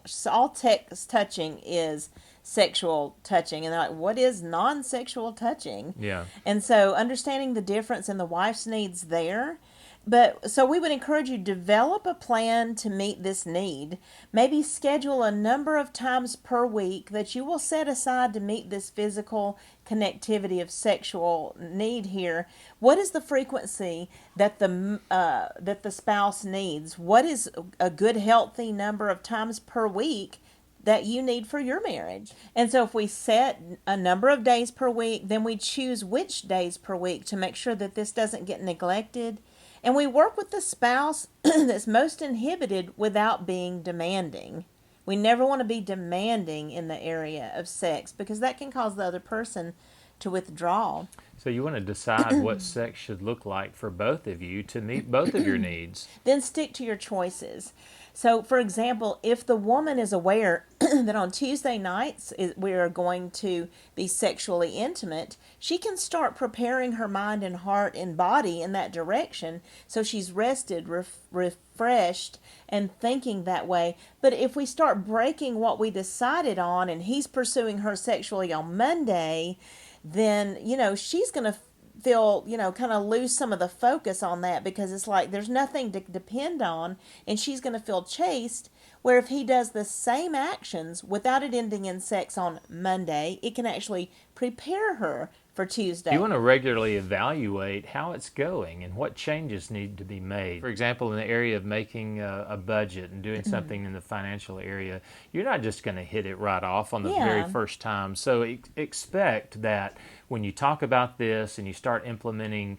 is sexual touching, and they're like, what is non-sexual touching? Yeah. And so understanding the difference in the wife's needs there. But so we would encourage you to develop a plan to meet this need. Maybe schedule a number of times per week that you will set aside to meet this physical connectivity of sexual need here. What is the frequency that the spouse needs? What is a good healthy number of times per week that you need for your marriage? And so if we set a number of days per week, then we choose which days per week to make sure that this doesn't get neglected. And we work with the spouse that's most inhibited without being demanding. We never want to be demanding in the area of sex because that can cause the other person to withdraw. So you want to decide what sex should look like for both of you to meet both of your needs. Then stick to your choices. So, for example, if the woman is aware that on Tuesday nights we are going to be sexually intimate, she can start preparing her mind and heart and body in that direction so she's rested, refreshed, and thinking that way. But if we start breaking what we decided on and he's pursuing her sexually on Monday, then, she's going to feel, kind of lose some of the focus on that because it's like there's nothing to depend on and she's going to feel chased. Where if he does the same actions without it ending in sex on Monday, it can actually prepare her for Tuesday. You want to regularly evaluate how it's going and what changes need to be made. For example, in the area of making a budget and doing something in the financial area, you're not just going to hit it right off on the very first time. So expect that when you talk about this and you start implementing,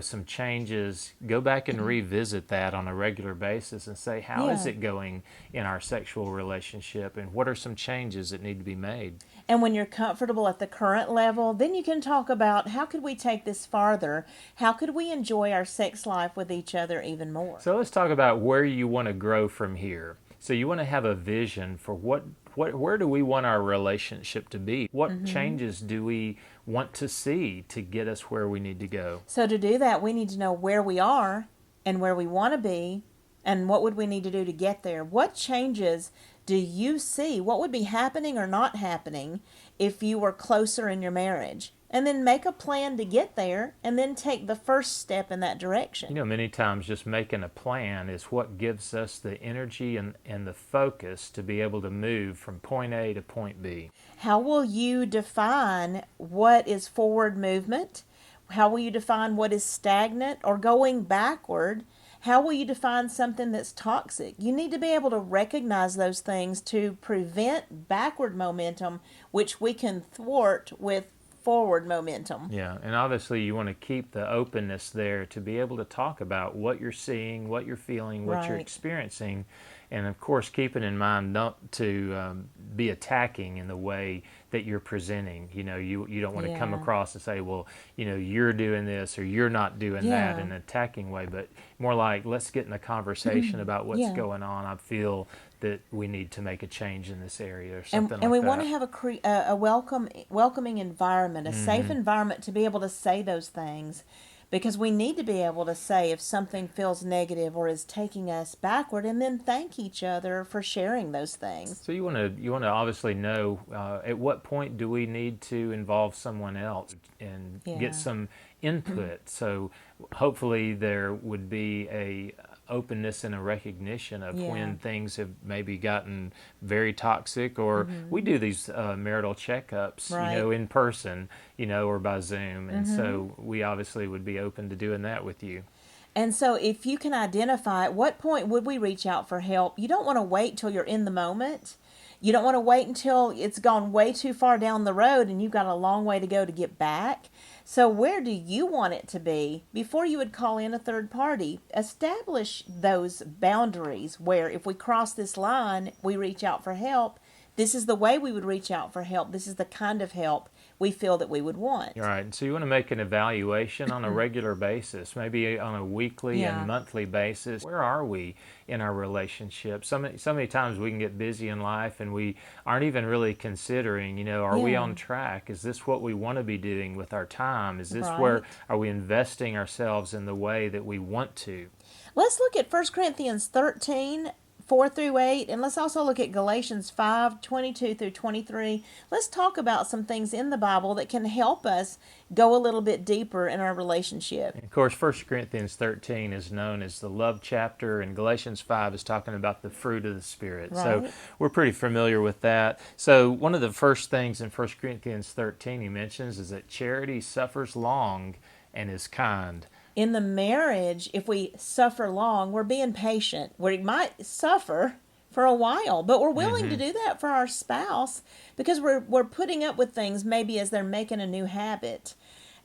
some changes, go back and revisit that on a regular basis and say, how is it going in our sexual relationship, and what are some changes that need to be made? And when you're comfortable at the current level, then you can talk about how could we take this farther? How could we enjoy our sex life with each other even more? So let's talk about where you want to grow from here. So you want to have a vision for where do we want our relationship to be? What changes do we want to see to get us where we need to go? So to do that, we need to know where we are and where we want to be, and what would we need to do to get there. What changes do you see? What would be happening or not happening if you were closer in your marriage? And then make a plan to get there, and then take the first step in that direction. Many times just making a plan is what gives us the energy and the focus to be able to move from point A to point B. How will you define what is forward movement? How will you define what is stagnant or going backward? How will you define something that's toxic? You need to be able to recognize those things to prevent backward momentum, which we can thwart with forward momentum. Yeah, and obviously you want to keep the openness there to be able to talk about what you're seeing, what you're feeling, what you're experiencing, and of course keeping in mind not to be attacking in the way that you're presenting. You don't want to come across and say, well, you're doing this or you're not doing that in an attacking way, but more like, let's get in a conversation about what's going on. I feel that we need to make a change in this area or something and we that. want to have a welcoming environment, a safe environment to be able to say those things, because we need to be able to say if something feels negative or is taking us backward, and then thank each other for sharing those things. So you want to obviously know at what point do we need to involve someone else and get some input. So hopefully there would be a openness and a recognition of when things have maybe gotten very toxic, or we do these marital checkups, in person, or by Zoom, and so we obviously would be open to doing that with you. And so if you can identify at what point would we reach out for help, you don't want to wait till you're in the moment. You don't want to wait until it's gone way too far down the road and you've got a long way to go to get back. So where do you want it to be before you would call in a third party? Establish those boundaries where if we cross this line, we reach out for help. This is the way we would reach out for help. This is the kind of help we feel that we would want. All right. So you want to make an evaluation on a regular basis, maybe on a weekly and monthly basis. Where are we in our relationship? So many times we can get busy in life and we aren't even really considering, are we on track? Is this what we want to be doing with our time? Is this where are we investing ourselves in the way that we want to? Let's look at 1 Corinthians 13, 4 through 8, and let's also look at Galatians 5, 22 through 23. Let's talk about some things in the Bible that can help us go a little bit deeper in our relationship. And of course, 1 Corinthians 13 is known as the love chapter, and Galatians 5 is talking about the fruit of the Spirit. So we're pretty familiar with that. So one of the first things in 1 Corinthians 13 he mentions is that charity suffers long and is kind. In the marriage, if we suffer long, we're being patient. We might suffer for a while, but we're willing to do that for our spouse because we're putting up with things maybe as they're making a new habit,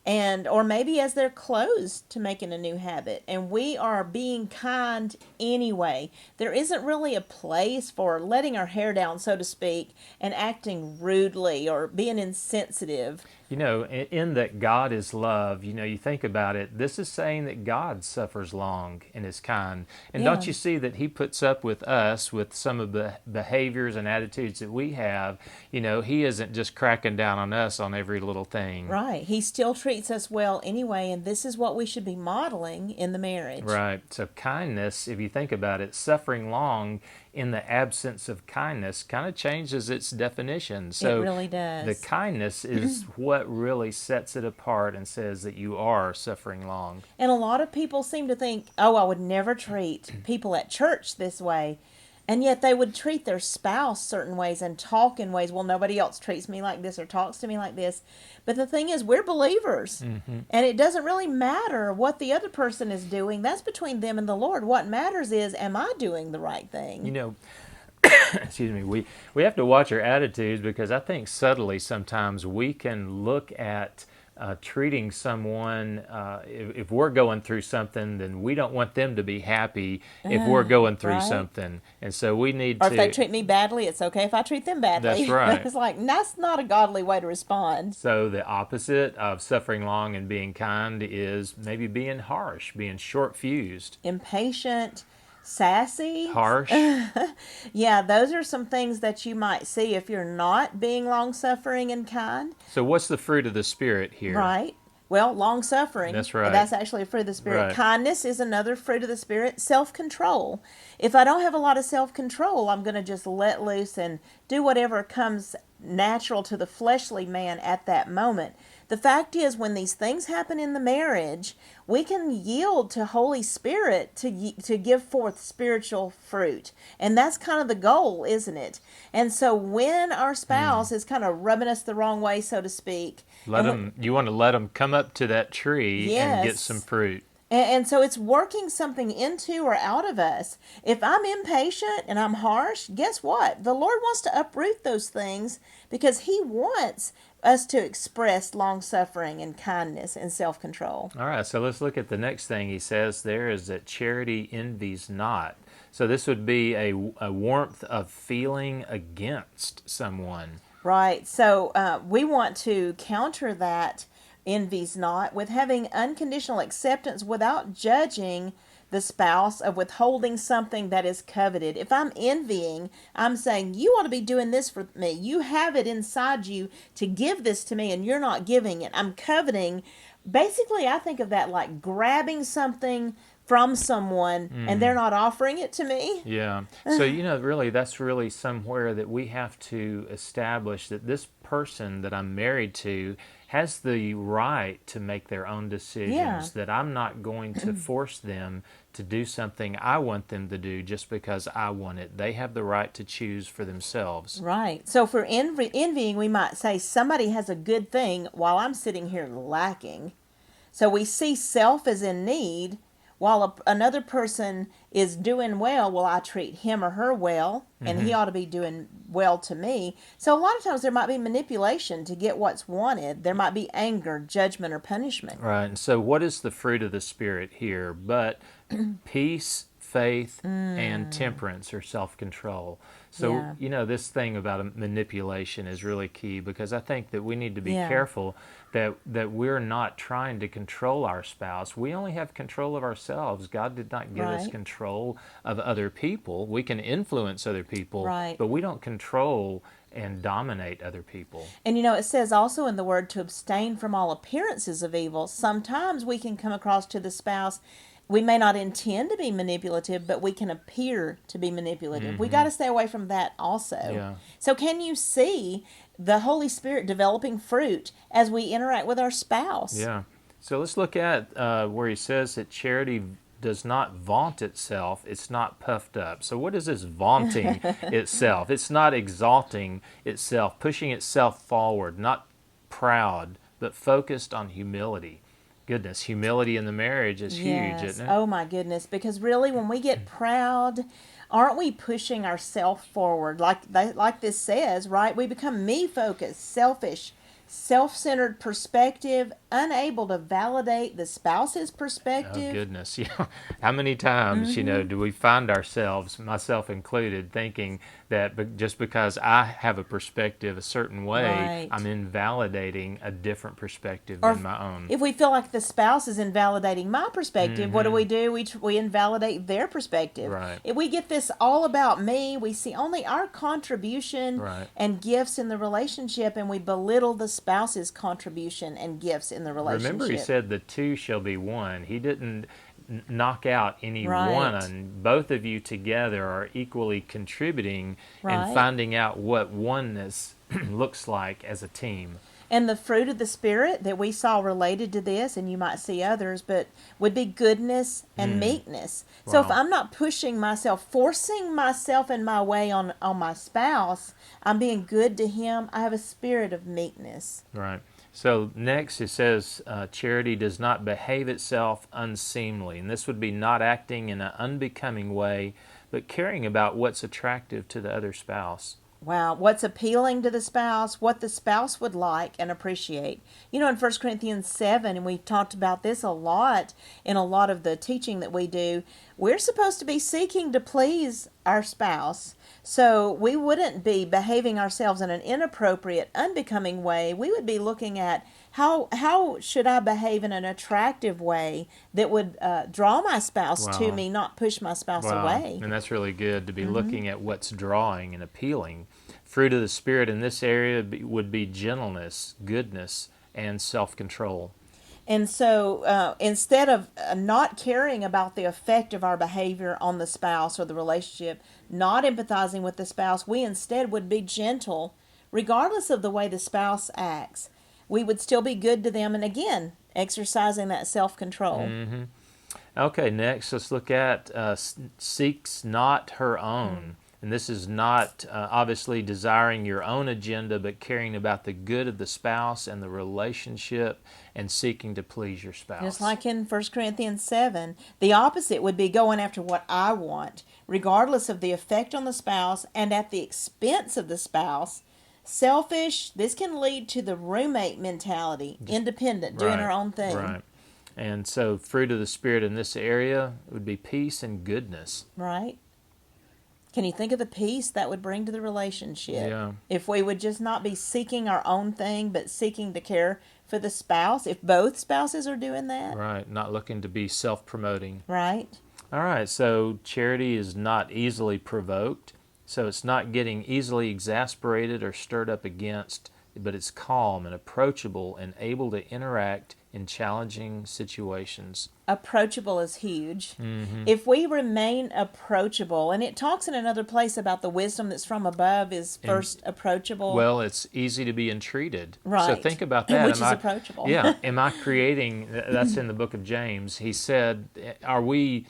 or maybe as they're close to making a new habit, and we are being kind anyway. There isn't really a place for letting our hair down, so to speak, and acting rudely or being insensitive. In that God is love, you think about it, this is saying that God suffers long and is kind. And don't you see that he puts up with us with some of the behaviors and attitudes that we have? He isn't just cracking down on us on every little thing. Right. He still treats us well anyway, and this is what we should be modeling in the marriage. Right. So kindness, if you think about it, suffering long in the absence of kindness kind of changes its definition. So it really does. The kindness is what really sets it apart and says that you are suffering long. And a lot of people seem to think, I would never treat people at church this way. And yet they would treat their spouse certain ways and talk in ways, well, nobody else treats me like this or talks to me like this. But the thing is, we're believers. And it doesn't really matter what the other person is doing. That's between them and the Lord. What matters is, am I doing the right thing? You know, excuse me, we have to watch our attitudes, because I think subtly sometimes we can look at treating someone, if we're going through something, then we don't want them to be happy if we're going through right. something. And so we need Or to... if they treat me badly, it's okay if I treat them badly. That's right. It's like, that's not a godly way to respond. So the opposite of suffering long and being kind is maybe being harsh, being short-fused. Impatient, sassy. Harsh. Yeah, those are some things that you might see if you're not being long-suffering and kind. So what's the fruit of the Spirit here? Right. Well, long-suffering. That's right. That's actually a fruit of the Spirit. Right. Kindness is another fruit of the Spirit. Self-control. If I don't have a lot of self-control, I'm going to just let loose and do whatever comes natural to the fleshly man at that moment. The fact is, when these things happen in the marriage, we can yield to Holy Spirit to give forth spiritual fruit. And that's kind of the goal, isn't it? And so when our spouse is kind of rubbing us the wrong way, so to speak, You want to let them come up to that tree and get Yes. some fruit. and so it's working something into or out of us. If I'm impatient and I'm harsh, guess what? The Lord wants to uproot those things, because He wants us to express long-suffering and kindness and self-control. All right, so let's look at the next thing he says there, is that charity envies not. So this would be a warmth of feeling against someone. Right. So we want to counter that envies not with having unconditional acceptance without judging the spouse, of withholding something that is coveted. If I'm envying, I'm saying, you ought to be doing this for me. You have it inside you to give this to me, and you're not giving it. I'm coveting. Basically, I think of that like grabbing something from someone and they're not offering it to me. Yeah. So, really, that's really somewhere that we have to establish that this person that I'm married to has the right to make their own decisions, Yeah. that I'm not going to force them to do something I want them to do just because I want it. They have the right to choose for themselves. Right. So for envying, we might say somebody has a good thing while I'm sitting here lacking. So we see self as in need, while another person is doing well. Well, I treat him or her well, and he ought to be doing well to me. So a lot of times there might be manipulation to get what's wanted. There might be anger, judgment, or punishment. Right. And so what is the fruit of the Spirit here? But peace, faith, and temperance, or self-control. So, Yeah. this thing about manipulation is really key, because I think that we need to be Yeah. careful that we're not trying to control our spouse. We only have control of ourselves. God did not give us Right. control of other people. We can influence other people, Right. but we don't control and dominate other people. And it says also in the word to abstain from all appearances of evil. Sometimes we can come across to the spouse, we may not intend to be manipulative, but we can appear to be manipulative. We got to stay away from that also. Yeah. So can you see the Holy Spirit developing fruit as we interact with our spouse? Yeah. So let's look at where he says that charity does not vaunt itself, it's not puffed up. So what is this vaunting itself? It's not exalting itself, pushing itself forward, not proud, but focused on humility. Goodness, humility in the marriage is huge, isn't it? Oh my goodness, because really when we get proud, aren't we pushing ourselves forward? Like this says, right? We become me-focused, selfish, self-centered perspective, unable to validate the spouse's perspective. Oh goodness, yeah. How many times, do we find ourselves, myself included, thinking that just because I have a perspective a certain way, Right. I'm invalidating a different perspective Or than my own. If we feel like the spouse is invalidating my perspective, what do? We invalidate their perspective. Right. If we get this all about me, we see only our contribution Right. and gifts in the relationship, and we belittle the spouse's contribution and gifts in the relationship. Remember, he said the two shall be one. He didn't knock out any Right. one. Both of you together are equally contributing Right. and finding out what oneness looks like as a team. And the fruit of the Spirit that we saw related to this, and you might see others, but would be goodness and meekness. So if Wow. I'm not pushing myself, forcing myself and my way on my spouse, I'm being good to him, I have a spirit of meekness. Right. So next it says, charity does not behave itself unseemly. And this would be not acting in an unbecoming way, but caring about what's attractive to the other spouse. Wow, what's appealing to the spouse, what the spouse would like and appreciate. You know, in 1 Corinthians 7, and we've talked about this a lot in a lot of the teaching that we do, we're supposed to be seeking to please our spouse. So we wouldn't be behaving ourselves in an inappropriate, unbecoming way. We would be looking at how should I behave in an attractive way that would draw my spouse to Wow. me, not push my spouse Wow. away. And that's really good to be looking at what's drawing and appealing. Fruit of the Spirit in this area would be gentleness, goodness, and self-control. And so instead of not caring about the effect of our behavior on the spouse or the relationship, not empathizing with the spouse, we instead would be gentle regardless of the way the spouse acts. We would still be good to them, and again, exercising that self-control. Okay, next let's look at seeks not her own. And this is not obviously desiring your own agenda, but caring about the good of the spouse and the relationship and seeking to please your spouse. Just like in 1 Corinthians 7, the opposite would be going after what I want, regardless of the effect on the spouse and at the expense of the spouse. Selfish, this can lead to the roommate mentality, independent, doing our own thing. Right. And so fruit of the Spirit in this area would be peace and goodness. Right? Can you think of the peace that would bring to the relationship? Yeah. If we would just not be seeking our own thing, but seeking to care for the spouse, if both spouses are doing that. Right, not looking to be self-promoting. Right? All right, so charity is not easily provoked. So it's not getting easily exasperated or stirred up against, but it's calm and approachable and able to interact in challenging situations. Approachable is huge. If we remain approachable, and it talks in another place about the wisdom that's from above is first approachable. Well, it's easy to be entreated. So Right. think about that. Which is approachable. Yeah. Am I creating, that's in the book of James, he said, are we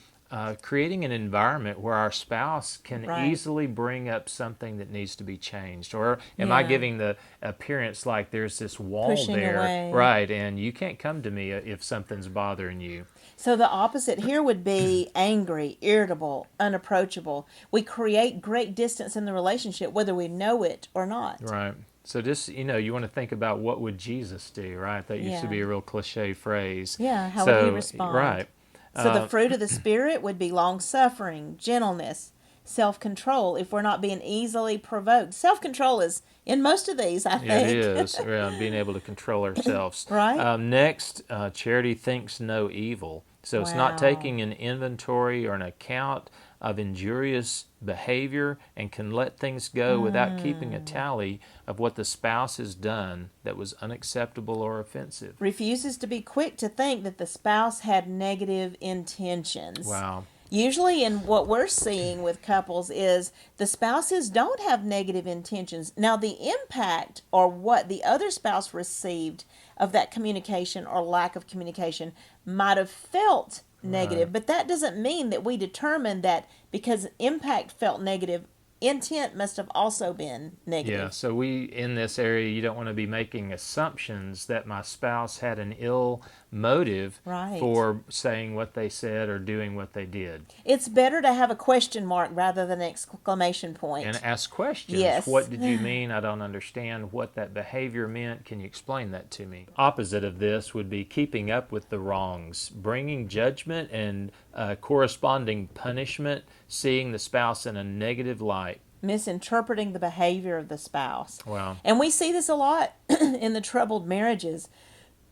creating an environment where our spouse can Right. easily bring up something that needs to be changed? Or am I Yeah. giving the appearance like there's this wall Pushing there, away. right, and you can't come to me if something's bothering you? So the opposite here would be angry, irritable, unapproachable. We create great distance in the relationship, whether we know it or not. Right. So just, you want to think about what would Jesus do, right? That used to Yeah. be a real cliche phrase. Yeah, how would he respond? Right. So the fruit of the Spirit would be long-suffering, gentleness, self-control, if we're not being easily provoked. Self-control is in most of these, I think. It is, being able to control ourselves. Right. Next, charity thinks no evil. So it's not Wow. taking an inventory or an account of injurious behavior and can let things go without keeping a tally of what the spouse has done that was unacceptable or offensive. Refuses to be quick to think that the spouse had negative intentions. Wow. Usually in what we're seeing with couples is the spouses don't have negative intentions. Now the impact or what the other spouse received of that communication or lack of communication might have felt negative, but that doesn't mean that we determine that because impact felt negative, intent must have also been negative. Yeah, so in this area, you don't want to be making assumptions that my spouse had an ill motive Right. for saying what they said or doing what they did. It's better to have a question mark rather than an exclamation point. And ask questions. Yes. What did you mean? I don't understand what that behavior meant. Can you explain that to me? Opposite of this would be keeping up with the wrongs, bringing judgment and corresponding punishment, seeing the spouse in a negative light. Misinterpreting the behavior of the spouse. Wow. And we see this a lot in the troubled marriages.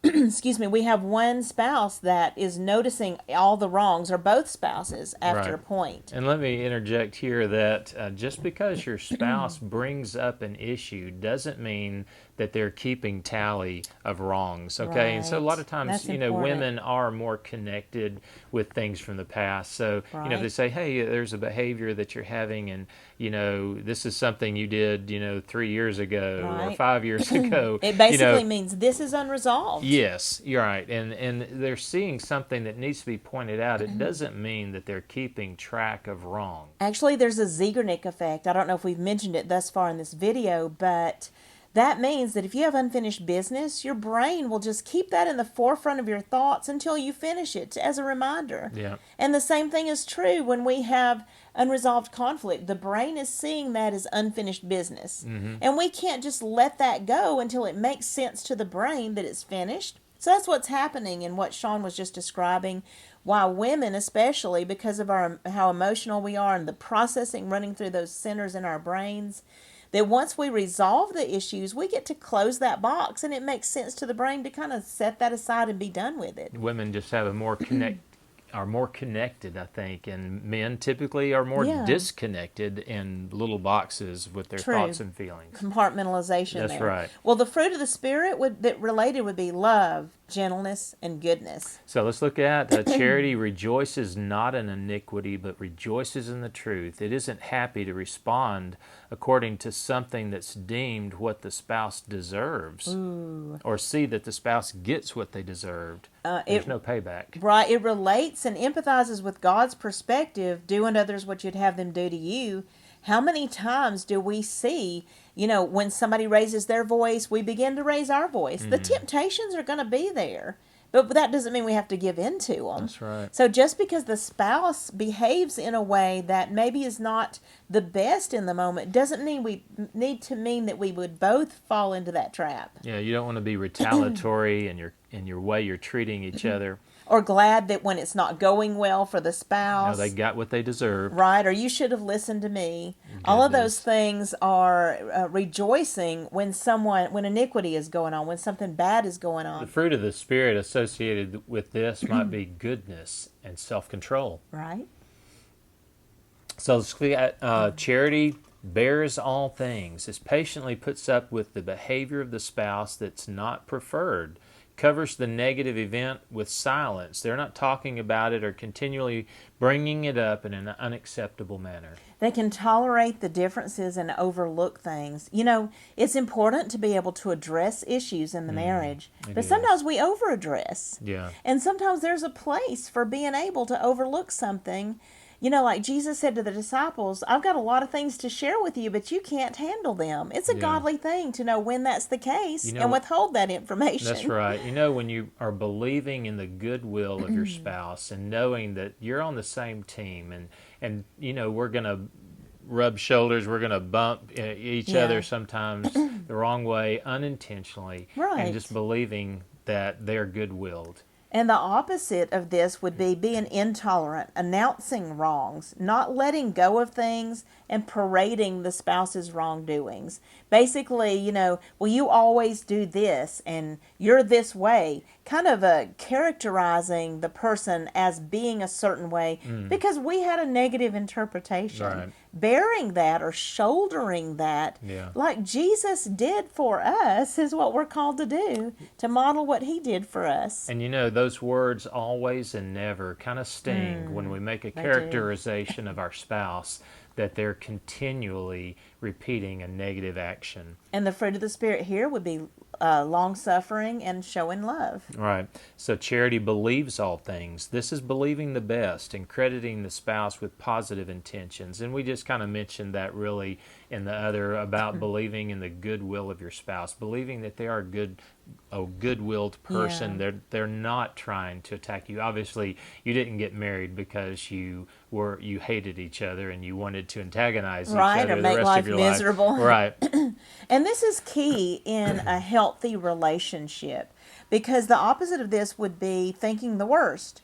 Excuse me, we have one spouse that is noticing all the wrongs, or both spouses, after Right. a point. And let me interject here that just because your spouse brings up an issue doesn't mean that they're keeping tally of wrongs. Okay, and so a lot of times, That's you know, important. women are more connected with things from the past. So, you know, if they Right. say, hey, there's a behavior that you're having, and, you know, this is something you did, you know, 3 years ago or Right. 5 years ago, It you know, basically means this is unresolved. yes, you're right. And they're seeing something that needs to be pointed out. It doesn't mean that they're keeping track of wrong. Actually, there's a Zeigarnik effect. I don't know if we've mentioned it thus far in this video, but that means that if you have unfinished business, your brain will just keep that in the forefront of your thoughts until you finish it as a reminder. Yeah. And the same thing is true when we have unresolved conflict. The brain is seeing that as unfinished business. And we can't just let that go until it makes sense to the brain that it's finished. So that's what's happening in what Sean was just describing. Why women, especially because of our how emotional we are and the processing running through those centers in our brains, that once we resolve the issues, we get to close that box, and it makes sense to the brain to kind of set that aside and be done with it. Women just have a more connected, I think, and men typically are more Yeah. disconnected in little boxes with their True. thoughts and feelings. Compartmentalization. That's there. right. Well, the fruit of the spirit that related would be love, gentleness, and goodness. So let's look at charity rejoices not in iniquity, but rejoices in the truth. It isn't happy to respond according to something that's deemed what the spouse deserves, or see that the spouse gets what they deserved. There's no payback. Right, it relates and empathizes with God's perspective, do unto others what you'd have them do to you. How many times do we see, you know, when somebody raises their voice, we begin to raise our voice? The temptations are going to be there, but that doesn't mean we have to give in to them. That's right. So just because the spouse behaves in a way that maybe is not the best in the moment doesn't mean we need to mean that we would both fall into that trap. Yeah, you don't want to be retaliatory in your way you're treating each other. Or glad that when it's not going well for the You know, spouse. they got what they deserved. Right, or you should have listened to me. All of those Goodness. things are rejoicing when iniquity is going on, when something bad is going The on. fruit of the Spirit associated with this might be goodness and self-control. Right? So let's look at charity bears all things, is patiently puts up with the behavior of the spouse that's not preferred, covers the negative event with silence. They're not talking about it or continually bringing it up in an unacceptable manner. They can tolerate the differences and overlook things. You know, it's important to be able to address issues in the marriage, but is. sometimes we overaddress. Yeah. And sometimes there's a place for being able to overlook something. You know, like Jesus said to the disciples, I've got a lot of things to share with you, but you can't handle them. It's a Yeah. godly thing to know when that's the case You know, and withhold that information. That's right. You know, when you are believing in the goodwill of your spouse and knowing that you're on the same team and you know, we're going to rub shoulders, we're going to bump each Yeah. other sometimes the wrong way unintentionally, Right. and just believing that they're good-willed. And the opposite of this would be being intolerant, announcing wrongs, not letting go of things, and parading the spouse's wrongdoings. Basically, you know, well, you always do this, and you're this way. Kind of characterizing the person as being a certain way because we had a negative interpretation. Right. Bearing that or shouldering that, Yeah. like Jesus did for us, is what we're called to do, to model what he did for us. And you know, those words always and never kind of sting when we make a do. characterization of our spouse that they're continually repeating a negative action. And the fruit of the Spirit here would be long-suffering and showing love. Right. So charity believes all things. This is believing the best and crediting the spouse with positive intentions. And we just kind of mentioned that really in the other about believing in the goodwill of your spouse, believing that they are a good-willed person. Yeah. They're not trying to attack you. Obviously, you didn't get married because you hated each other and you wanted to antagonize each Right, other or the make rest life of your miserable. life. Right. And this is key in a healthy relationship because the opposite of this would be thinking the worst,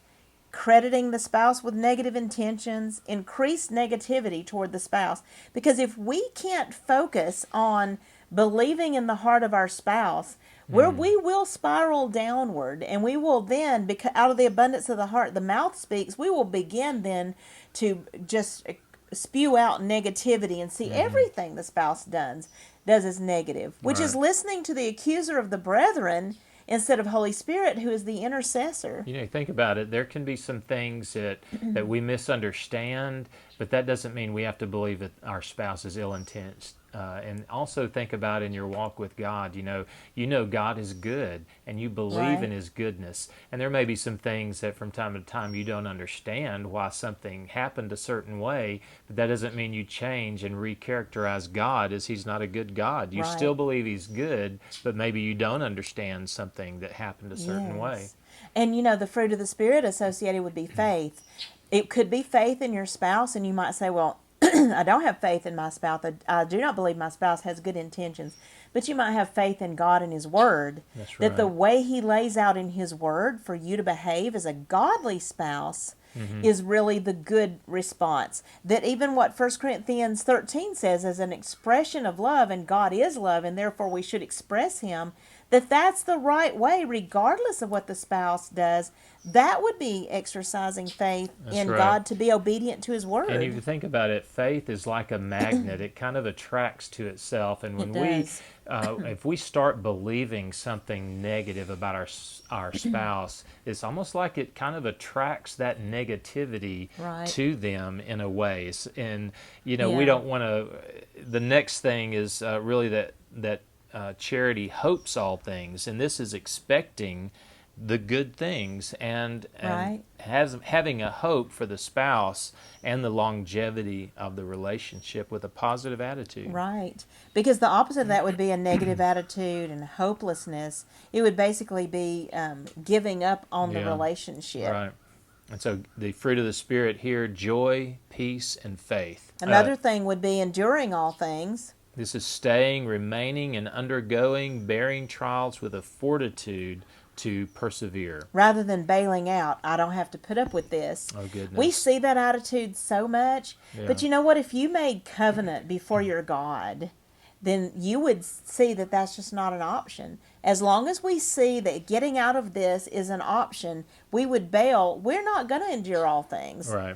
crediting the spouse with negative intentions, increased negativity toward the spouse. Because if we can't focus on believing in the heart of our spouse, we will spiral downward, and we will then, because out of the abundance of the heart, the mouth speaks, we will begin then to just spew out negativity and see everything the spouse does is negative, which is Right. listening to the accuser of the brethren instead of Holy Spirit, who is the intercessor. You know, think about it. There can be some things that we misunderstand, but that doesn't mean we have to believe that our spouse is ill intent. And also think about in your walk with God. You know God is good, and you believe in Right. His goodness. And there may be some things that from time to time you don't understand why something happened a certain way, but that doesn't mean you change and recharacterize God as He's not a good God. You still Right. believe He's good, but maybe you don't understand something that happened a certain way. Yes. And the fruit of the Spirit associated would be faith. It could be faith in your spouse, and you might say, well, I don't have faith in my spouse. I do not believe my spouse has good intentions. But you might have faith in God and His Word, That's that the right. way He lays out in His Word for you to behave as a godly spouse Hmm. is really the good response. That even what 1 Corinthians 13 says as an expression of love, and God is love, and therefore we should express Him, that's the right way, regardless of what the spouse does. That would be exercising faith That's in right. God to be obedient to His And if you Word. think about it, faith is like a magnet. It kind of attracts to itself. And It does. if we start believing something negative about our spouse, it's almost like it kind of attracts that negativity Right. to them in a way. And we Yeah. don't want to. The next thing is really that charity hopes all things, and this is expecting the good things and Right. having a hope for the spouse and the longevity of the relationship with a positive attitude. Right. Because the opposite of that would be a negative attitude and hopelessness. It would basically be giving up on the Yeah, relationship. right. And so the fruit of the Spirit here: joy, peace, and faith. Another thing would be enduring all things. This is staying, remaining, and undergoing, bearing trials with a fortitude to persevere. Rather than bailing out, I don't have to put up with this. Oh, We goodness. see that attitude so much. Yeah. But you know what? If you made covenant before your God, then you would see that that's just not an option. As long as we see that getting out of this is an option, we would bail. We're not going to endure all things. Right.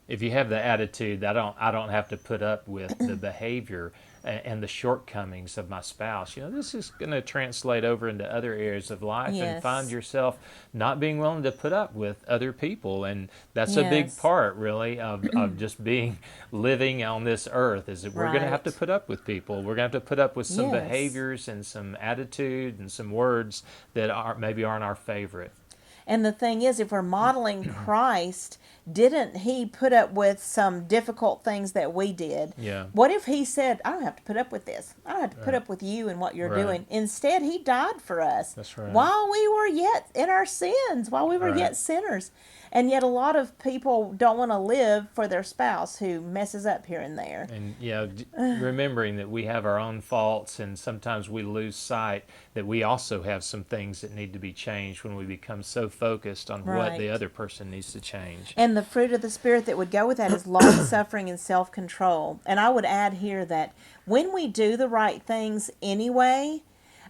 If you have the attitude that I don't have to put up with the behavior and the shortcomings of my spouse, this is going to translate over into other areas of life and find Yes. yourself not being willing to put up with other people. And that's a big Yes. part, really, of just living on this earth, is that we're going to have to Right. put up with people. We're going to have to put up with some Yes. behaviors and some attitude and some words that maybe aren't our favorite. And the thing is, if we're modeling Christ, didn't He put up with some difficult things that we did? Yeah. What if He said, I don't have to put up with this. I don't have to put Right. up with you and what you're Right. doing. Instead, He died for us That's right. while we were yet in our sins, while we were Right. yet sinners. And yet a lot of people don't want to live for their spouse who messes up here and there. And remembering that we have our own faults, and sometimes we lose sight that we also have some things that need to be changed when we become so focused on what the Right. other person needs to change. And the fruit of the Spirit that would go with that is long suffering and self control. And I would add here that when we do the right things anyway,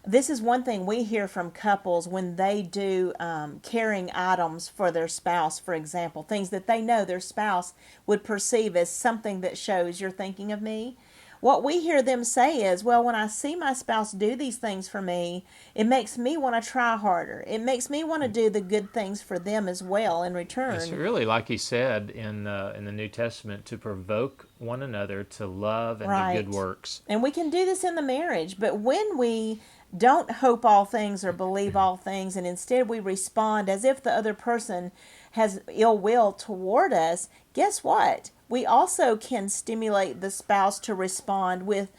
this is one thing we hear from couples when they do caring items for their spouse, for example, things that they know their spouse would perceive as something that shows you're thinking of me. What we hear them say is, well, when I see my spouse do these things for me, it makes me want to try harder. It makes me want to do the good things for them as well in It's return. really like he said in the New Testament, to provoke one another to love and to good Right. works. And we can do this in the marriage, but when we don't hope all things or believe all things, and instead we respond as if the other person has ill will toward us, guess what? We also can stimulate the spouse to respond with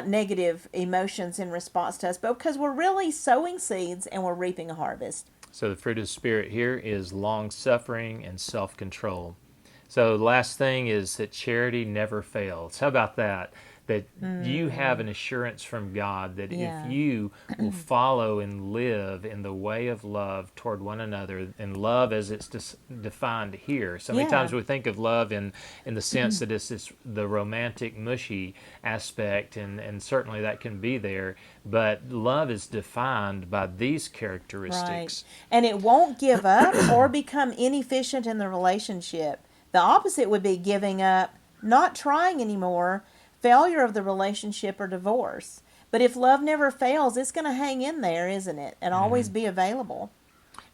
negative emotions in response to us, but because we're really sowing seeds and we're reaping a harvest. So the fruit of the Spirit here is long suffering and self control. So the last thing is that charity never fails. How about that? That you have an assurance from God that Yeah. if you will follow and live in the way of love toward one another, and love as it's defined here. So many Yeah. times we think of love in the sense that it's the romantic, mushy aspect, and certainly that can be there. But love is defined by these characteristics. Right. And it won't give up or become inefficient in the relationship. The opposite would be giving up, not trying anymore, failure of the relationship, or divorce. But if love never fails, it's going to hang in there, isn't it? And always be available.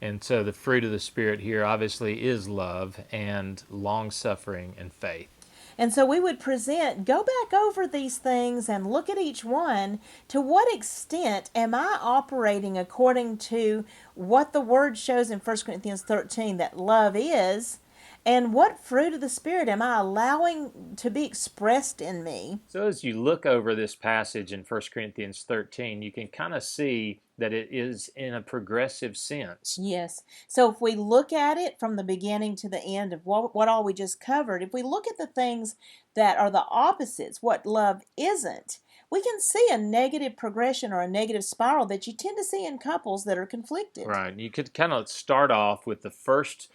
And so the fruit of the Spirit here obviously is love and long-suffering and faith. And so we would go back over these things and look at each one. To what extent am I operating according to what the Word shows in 1 Corinthians 13 that love is? And what fruit of the Spirit am I allowing to be expressed in me? So as you look over this passage in 1 Corinthians 13, you can kind of see that it is in a progressive sense. Yes. So if we look at it from the beginning to the end of what all we just covered, if we look at the things that are the opposites, what love isn't, we can see a negative progression or a negative spiral that you tend to see in couples that are conflicted. Right. You could kind of start off with the first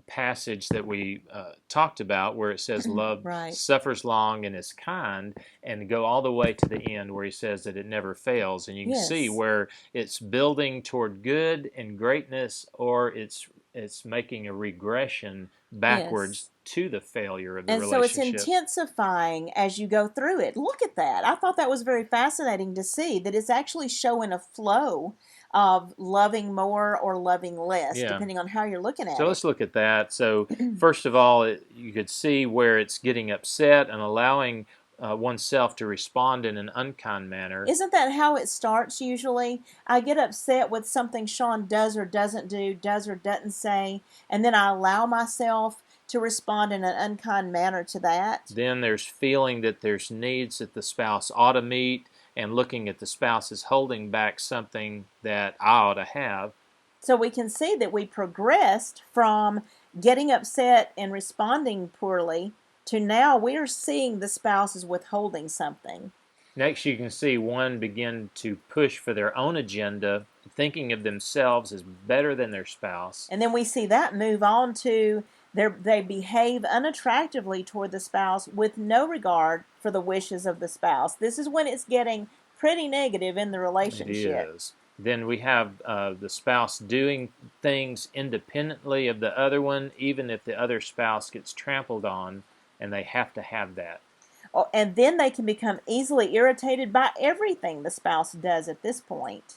passage that we talked about, where it says love Right. suffers long and is kind, and go all the way to the end where he says that it never fails. And you can see Yes. where it's building toward good and greatness, or it's making a regression backwards to the failure of the And so it's relationship. intensifying as you go through it. Look at that. I thought that was very fascinating to see that it's actually showing a flow of loving more or loving less, Yeah. depending on how you're looking at So it. let's look at that. So first of all, you could see where it's getting upset and allowing oneself to respond in an unkind manner. Isn't that how it starts usually? I get upset with something Sean does or doesn't do, does or doesn't say, and then I allow myself to respond in an unkind manner to that. Then there's feeling that there's needs that the spouse ought to meet, and looking at the spouse as holding back something that I ought to have. So we can see that we progressed from getting upset and responding poorly to now we're seeing the spouse as withholding something. Next, you can see one begin to push for their own agenda, thinking of themselves as better than their spouse. And then we see that move on to they behave unattractively toward the spouse with no regard for the wishes of the spouse. This is when it's getting pretty negative in the relationship. It is. Then we have the spouse doing things independently of the other one, even if the other spouse gets trampled on, and they have to have that. Oh, and then they can become easily irritated by everything the spouse does at this point.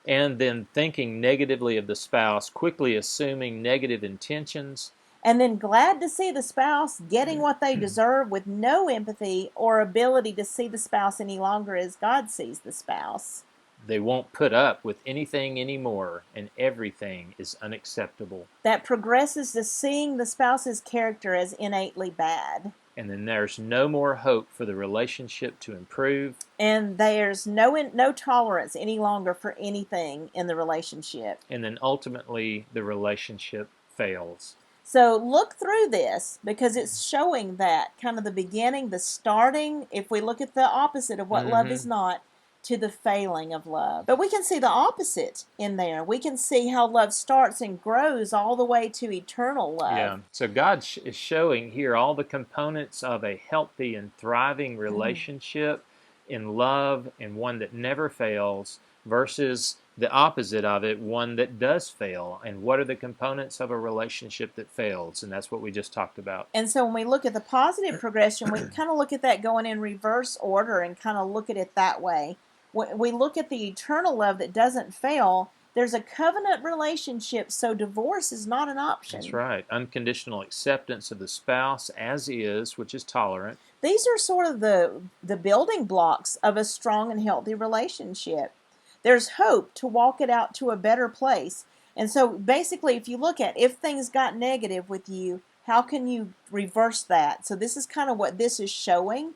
And then thinking negatively of the spouse, quickly assuming negative intentions. And then glad to see the spouse getting what they deserve with no empathy or ability to see the spouse any longer as God sees the spouse. They won't put up with anything anymore, and everything is unacceptable. That progresses to seeing the spouse's character as innately bad. And then there's no more hope for the relationship to improve. And there's no tolerance any longer for anything in the relationship. And then ultimately the relationship fails. So look through this because it's showing that kind of the beginning, the starting, if we look at the opposite of what love is not, to the failing of love. But we can see the opposite in there. We can see how love starts and grows all the way to eternal love. Yeah. So God is showing here all the components of a healthy and thriving relationship in love, and one that never fails, versus the opposite of it, one that does fail. And what are the components of a relationship that fails? And that's what we just talked about. And so when we look at the positive progression, we kind of look at that going in reverse order and kind of look at it that way. When we look at the eternal love that doesn't fail, there's a covenant relationship, so divorce is not an option. That's right. Unconditional acceptance of the spouse as is, which is tolerant. These are sort of the building blocks of a strong and healthy relationship. There's hope to walk it out to a better place. And so basically, if you look at if things got negative with you, how can you reverse that? So this is kind of what this is showing.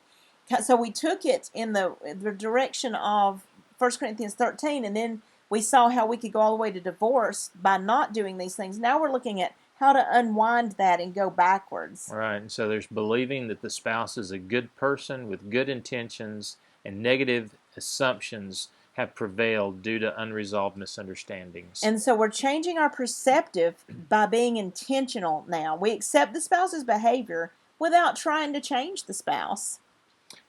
So we took it in the direction of 1 Corinthians 13, and then we saw how we could go all the way to divorce by not doing these things. Now we're looking at how to unwind that and go backwards. Right. And so there's believing that the spouse is a good person with good intentions, and negative assumptions have prevailed due to unresolved misunderstandings. And so we're changing our perceptive by being intentional now. We accept the spouse's behavior without trying to change the spouse.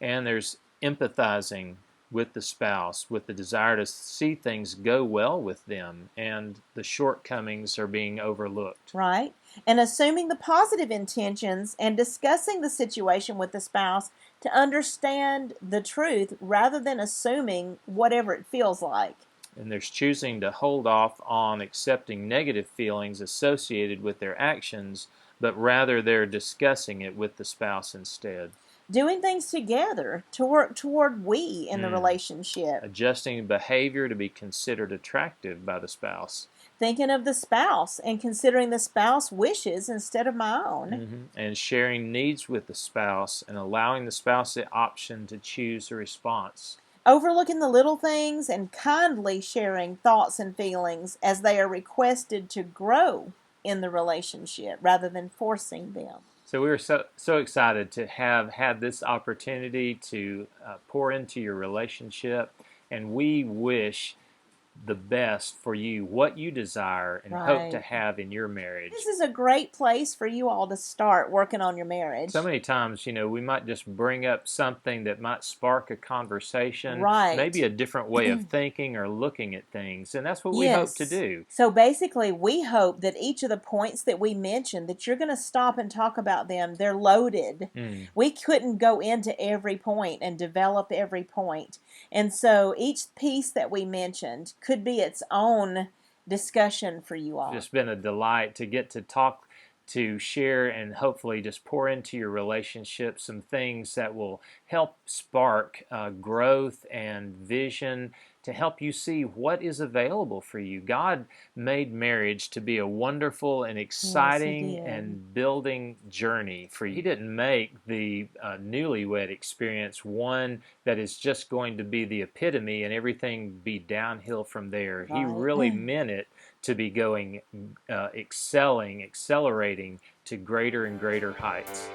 And there's empathizing with the spouse, with the desire to see things go well with them, and the shortcomings are being overlooked. Right. And assuming the positive intentions and discussing the situation with the spouse to understand the truth rather than assuming whatever it feels like. And there's choosing to hold off on accepting negative feelings associated with their actions, but rather they're discussing it with the spouse instead. Doing things together to work toward we in the relationship. Adjusting behavior to be considered attractive by the spouse. Thinking of the spouse and considering the spouse wishes instead of my own. And sharing needs with the spouse and allowing the spouse the option to choose a response. Overlooking the little things and kindly sharing thoughts and feelings as they are requested to grow in the relationship rather than forcing them. So we were so excited to have had this opportunity to pour into your relationship, and we wish the best for you, what you desire and hope to have in your marriage. This is a great place for you all to start working on your marriage. So many times, we might just bring up something that might spark a conversation, maybe a different way of thinking or looking at things, and that's what we hope to do. So basically, we hope that each of the points that we mentioned, that you're going to stop and talk about them. They're loaded. We couldn't go into every point and develop every point. And so each piece that we mentioned could be its own discussion for you all. It's just been a delight to get to talk, to share, and hopefully just pour into your relationship some things that will help spark growth and vision, to help you see what is available for you. God made marriage to be a wonderful and exciting and building journey for you. He didn't make the newlywed experience one that is just going to be the epitome and everything be downhill from there. He really meant it to be going, accelerating to greater and greater heights.